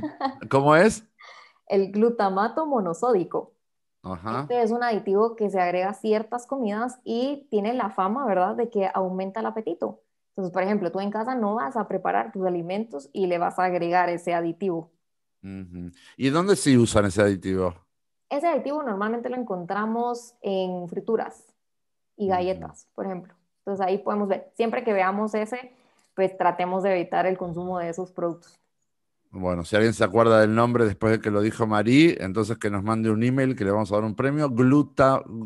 ¿cómo es? el glutamato monosódico. Ajá. Este es un aditivo que se agrega a ciertas comidas y tiene la fama, ¿verdad?, de que aumenta el apetito. Entonces, por ejemplo, tú en casa no vas a preparar tus alimentos y le vas a agregar ese aditivo. Ujú. ¿Y dónde sí usan ese aditivo? Ese aditivo normalmente lo encontramos en frituras y Ujú. galletas, por ejemplo. Entonces ahí podemos ver, siempre que veamos ese, pues tratemos de evitar el consumo de esos productos. Bueno, si alguien se acuerda del nombre después de que lo dijo Marí, entonces que nos mande un email que le vamos a dar un premio.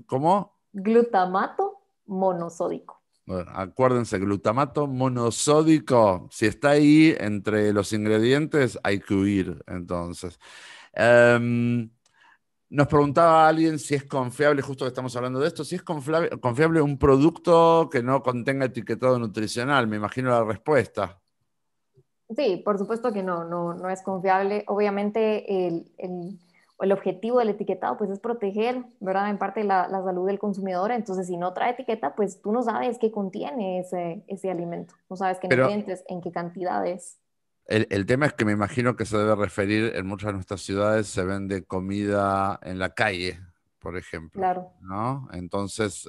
¿Cómo? Glutamato monosódico. Bueno, acuérdense, glutamato monosódico. Si está ahí entre los ingredientes, hay que huir, entonces. Em, Nos preguntaba alguien si es confiable, justo que estamos hablando de esto, si es confiable un producto que no contenga etiquetado nutricional. Me imagino la respuesta. Sí, por supuesto que no es confiable. Obviamente el objetivo del etiquetado pues es proteger, ¿verdad? En parte la salud del consumidor. Entonces, si no trae etiqueta, pues tú no sabes qué contiene ese alimento. No sabes qué Pero nutrientes, en qué cantidades. el tema es que me imagino que se debe referir, en muchas de nuestras ciudades se vende comida en la calle, por ejemplo, Claro. ¿no? Entonces,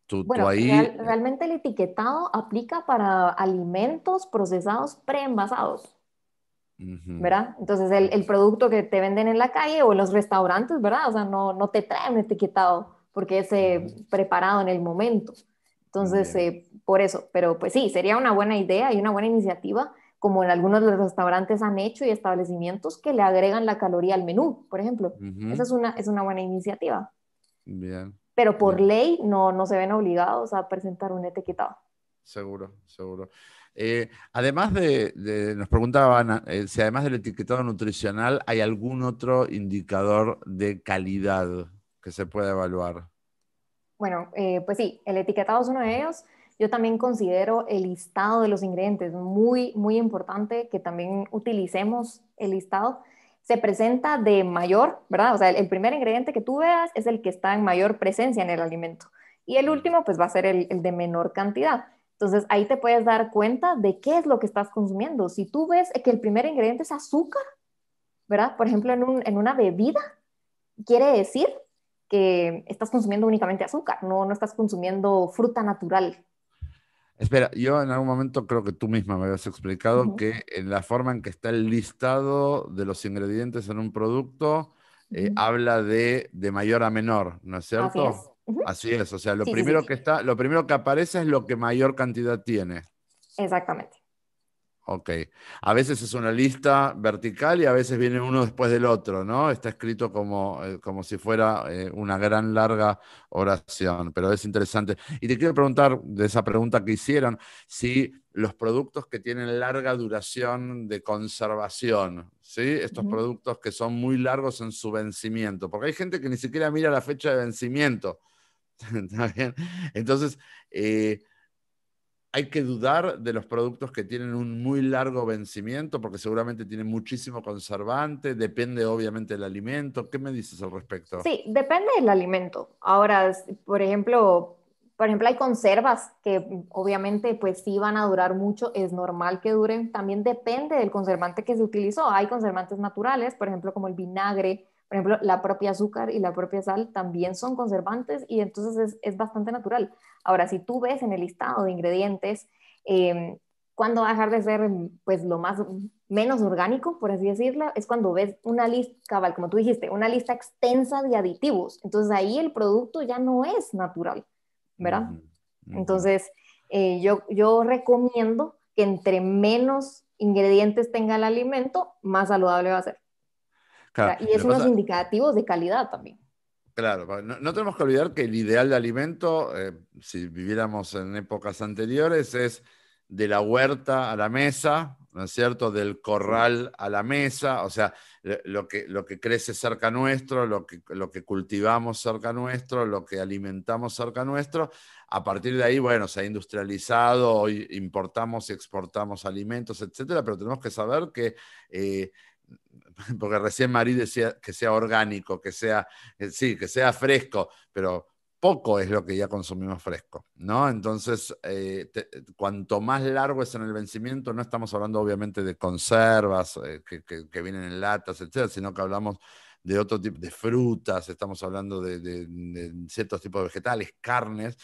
tú Bueno, ahí, realmente el etiquetado aplica para alimentos procesados preenvasados. Ujú. ¿verdad? Entonces el producto que te venden en la calle o en los restaurantes, ¿verdad? O sea, no te traen un etiquetado porque es Ujú. preparado en el momento. Entonces, Bien. por eso, pero pues sí, sería una buena idea y una buena iniciativa, como en algunos de los restaurantes han hecho y establecimientos que le agregan la caloría al menú, por ejemplo. Esa Ujú. es una buena iniciativa, Bien. pero por Bien. ley no se ven obligados a presentar un etiquetado. Seguro, seguro. Además nos preguntaban si además del etiquetado nutricional hay algún otro indicador de calidad que se pueda evaluar. Bueno, pues sí, el etiquetado es uno de ellos. Yo también considero el listado de los ingredientes muy, muy importante que también utilicemos el listado. Se presenta de mayor, ¿verdad? O sea, el primer ingrediente que tú veas es el que está en mayor presencia en el alimento. Y el Mm. último, pues va a ser el de menor cantidad. Entonces, ahí te puedes dar cuenta de qué es lo que estás consumiendo. Si tú ves que el primer ingrediente es azúcar, ¿verdad? Por ejemplo, en una bebida, quiere decir que estás consumiendo únicamente azúcar, no estás consumiendo fruta natural. Espera, yo en algún momento creo que tú misma me habías explicado Ujú, que en la forma en que está el listado de los ingredientes en un producto ujú. habla de mayor a menor, ¿no es Así es. cierto? Ujú. Así es, o sea, lo Sí, sí, primero que sí, está, lo primero que aparece es lo que mayor cantidad tiene. exactamente. Ok. A veces es una lista vertical y a veces viene uno después del otro, ¿no? Está escrito como si fuera una gran larga oración, pero es interesante. Y te quiero preguntar, de esa pregunta que hicieron, si los productos que tienen larga duración de conservación, ¿sí? Estos Ujú. productos que son muy largos en su vencimiento, porque hay gente que ni siquiera mira la fecha de vencimiento. ¿Está bien? Entonces, hay que dudar de los productos que tienen un muy largo vencimiento, porque seguramente tienen muchísimo conservante, depende obviamente del alimento. ¿Qué me dices al respecto? Sí, depende del alimento. Ahora, por ejemplo, hay conservas que obviamente pues sí van a durar mucho, es normal que duren. También depende del conservante que se utilizó. Hay conservantes naturales, por ejemplo, como el vinagre, por ejemplo, la propia azúcar y la propia sal también son conservantes y entonces es bastante natural. Ahora, si tú ves en el listado de ingredientes, eh, cuando va a dejar de ser pues lo más menos orgánico, por así decirlo, es cuando ves una lista, cabal, como tú dijiste, una lista extensa de aditivos. Entonces ahí el producto ya no es natural, ¿verdad? Ujú, ujú. Entonces yo recomiendo que entre menos ingredientes tenga el alimento, más saludable va a ser, Claro, ¿verdad? Y lo es que unos pasa, indicativos de calidad también. claro, no tenemos que olvidar que el ideal de alimento, si viviéramos en épocas anteriores, es de la huerta a la mesa, ¿no es cierto? Del Sí. corral a la mesa, o sea, lo que crece cerca nuestro, lo que cultivamos cerca nuestro, lo que alimentamos cerca nuestro. A partir de ahí, bueno, se ha industrializado, hoy importamos y exportamos alimentos, etcétera, pero tenemos que saber que porque recién Marí decía que sea orgánico, sí, que sea fresco, pero poco es lo que ya consumimos fresco, ¿no? Entonces, cuanto más largo es en el vencimiento, no estamos hablando obviamente de conservas que vienen en latas, etcétera, sino que hablamos de otro tipo de frutas, estamos hablando de ciertos tipos de vegetales, carnes.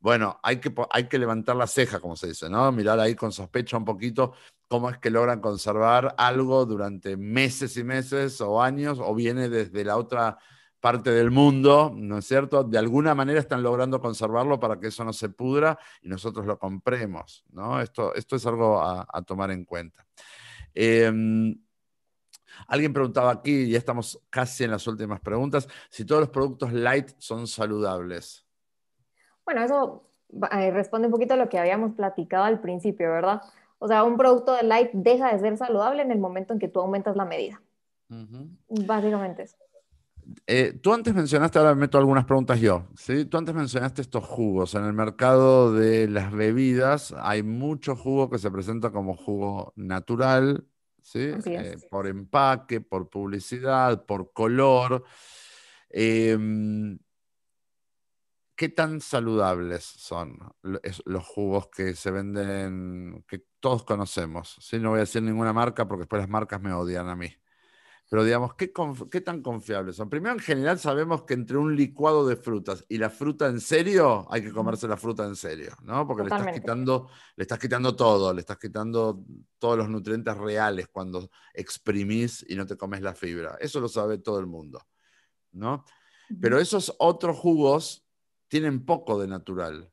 Bueno, hay que levantar la ceja, como se dice, ¿no? Mirar ahí con sospecha un poquito cómo es que logran conservar algo durante meses y meses o años, o viene desde la otra parte del mundo, ¿no es cierto? De alguna manera están logrando conservarlo para que eso no se pudra y nosotros lo compremos, ¿no? Esto es algo a tomar en cuenta. Eh, Alguien preguntaba aquí, ya estamos casi en las últimas preguntas, si todos los productos light son saludables. Bueno, eso responde un poquito a lo que habíamos platicado al principio, ¿verdad? O sea, un producto de light deja de ser saludable en el momento en que tú aumentas la medida. Ujú. Básicamente eso. Tú antes mencionaste, ahora me meto algunas preguntas yo, ¿sí? Tú antes mencionaste estos jugos. En el mercado de las bebidas hay mucho jugo que se presenta como jugo natural, ¿sí? Así es. Por empaque, por publicidad, por color. Em, ¿Qué tan saludables son los jugos que se venden, que todos conocemos? ¿Sí? No voy a decir ninguna marca porque después las marcas me odian a mí. Pero digamos, ¿qué tan confiables son? Primero, en general sabemos que entre un licuado de frutas y la fruta en serio, hay que Ujú. comerse la fruta en serio, ¿no? Porque Totalmente. le estás quitando todo, le estás quitando todos los nutrientes reales cuando exprimís y no te comes la fibra. Eso lo sabe todo el mundo, ¿no? Pero Ujú. esos otros jugos tienen poco de natural.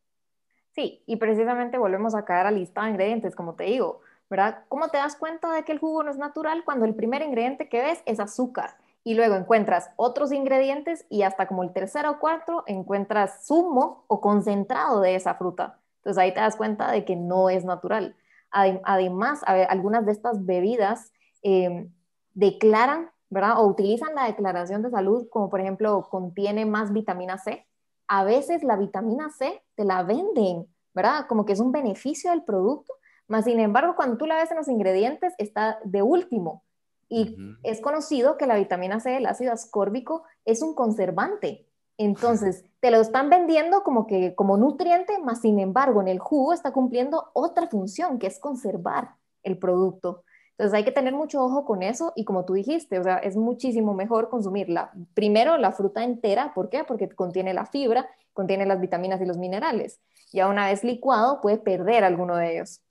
Sí, y precisamente volvemos a caer a la lista de ingredientes, como te digo, ¿verdad? ¿Cómo te das cuenta de que el jugo no es natural cuando el primer ingrediente que ves es azúcar? Y luego encuentras otros ingredientes y hasta como el tercero o cuarto encuentras zumo o concentrado de esa fruta. Entonces ahí te das cuenta de que no es natural. Además, a ver, algunas de estas bebidas eh, declaran, ¿verdad? O utilizan la declaración de salud como por ejemplo contiene más vitamina C. A veces la vitamina C te la venden, ¿verdad? Como que es un beneficio del producto, más sin embargo, cuando tú la ves en los ingredientes, está de último. Y Ujú. es conocido que la vitamina C, el ácido ascórbico, es un conservante. Entonces, te lo están vendiendo como que como nutriente, más sin embargo, en el jugo está cumpliendo otra función, que es conservar el producto. Entonces hay que tener mucho ojo con eso y como tú dijiste, o sea, es muchísimo mejor consumirla. Primero la fruta entera, ¿por qué? Porque contiene la fibra, contiene las vitaminas y los minerales. Ya una vez licuado puede perder alguno de ellos,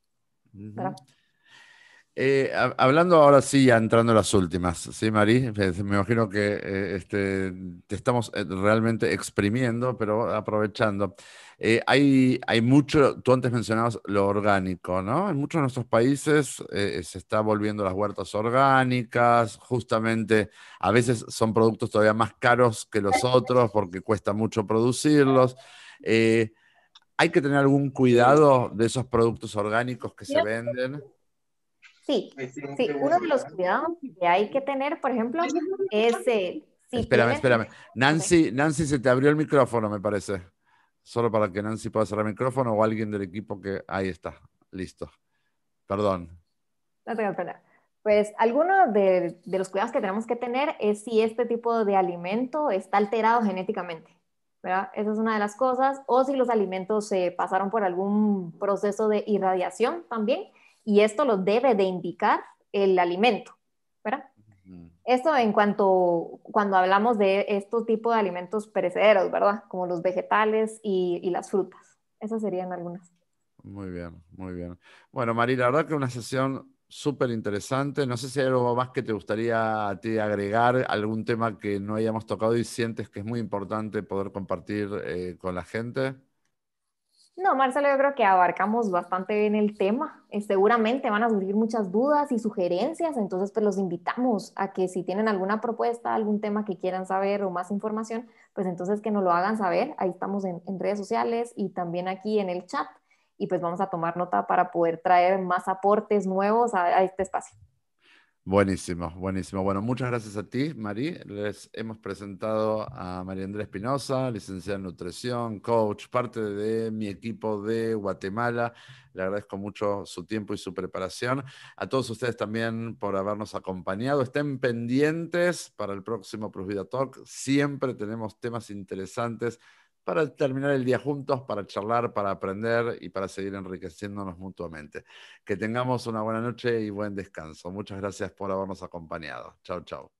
Ujú. ¿verdad? Hablando ahora sí, ya entrando en las últimas, ¿sí, Mari? Me imagino que te estamos realmente exprimiendo, pero aprovechando. Hay mucho, tú antes mencionabas lo orgánico, ¿no? En muchos de nuestros países se está volviendo las huertas orgánicas, justamente a veces son productos todavía más caros que los otros porque cuesta mucho producirlos. Eh, ¿Hay que tener algún cuidado de esos productos orgánicos que se venden? Sí, sí. Uno de los cuidados que hay que tener, por ejemplo, es si Espérame, tienen... espérame. Ok. Nancy, se te abrió el micrófono, me parece. Solo para que Nancy pueda cerrar el micrófono o alguien del equipo que... Ahí está, listo. Perdón. No tengo pena. Pues alguno de los cuidados que tenemos que tener es si este tipo de alimento está alterado genéticamente, ¿verdad? Esa es una de las cosas. O si los alimentos se pasaron por algún proceso de irradiación también, y esto lo debe de indicar el alimento, ¿verdad? Mm. Esto en cuanto, cuando hablamos de estos tipos de alimentos perecederos, ¿verdad? Como los vegetales y las frutas. Esas serían algunas. Muy bien, muy bien. Bueno, Mari, la verdad que una sesión súper interesante. No sé si hay algo más que te gustaría a ti agregar, algún tema que no hayamos tocado y sientes que es muy importante poder compartir con la gente. No, Marcelo, yo creo que abarcamos bastante bien el tema. Seguramente van a surgir muchas dudas y sugerencias, entonces pues los invitamos a que si tienen alguna propuesta, algún tema que quieran saber o más información, pues entonces que nos lo hagan saber. Ahí estamos en redes sociales y también aquí en el chat y pues vamos a tomar nota para poder traer más aportes nuevos a este espacio. Buenísimo, buenísimo. Bueno, muchas gracias a ti, Mari. Les hemos presentado a María Andrea Espinosa, licenciada en nutrición, coach, parte de mi equipo de Guatemala. Le agradezco mucho su tiempo y su preparación. A todos ustedes también por habernos acompañado. Estén pendientes para el próximo Plus Vida Talk. Siempre tenemos temas interesantes para terminar el día juntos, para charlar, para aprender y para seguir enriqueciéndonos mutuamente. Que tengamos una buena noche y buen descanso. Muchas gracias por habernos acompañado. Chau, chau.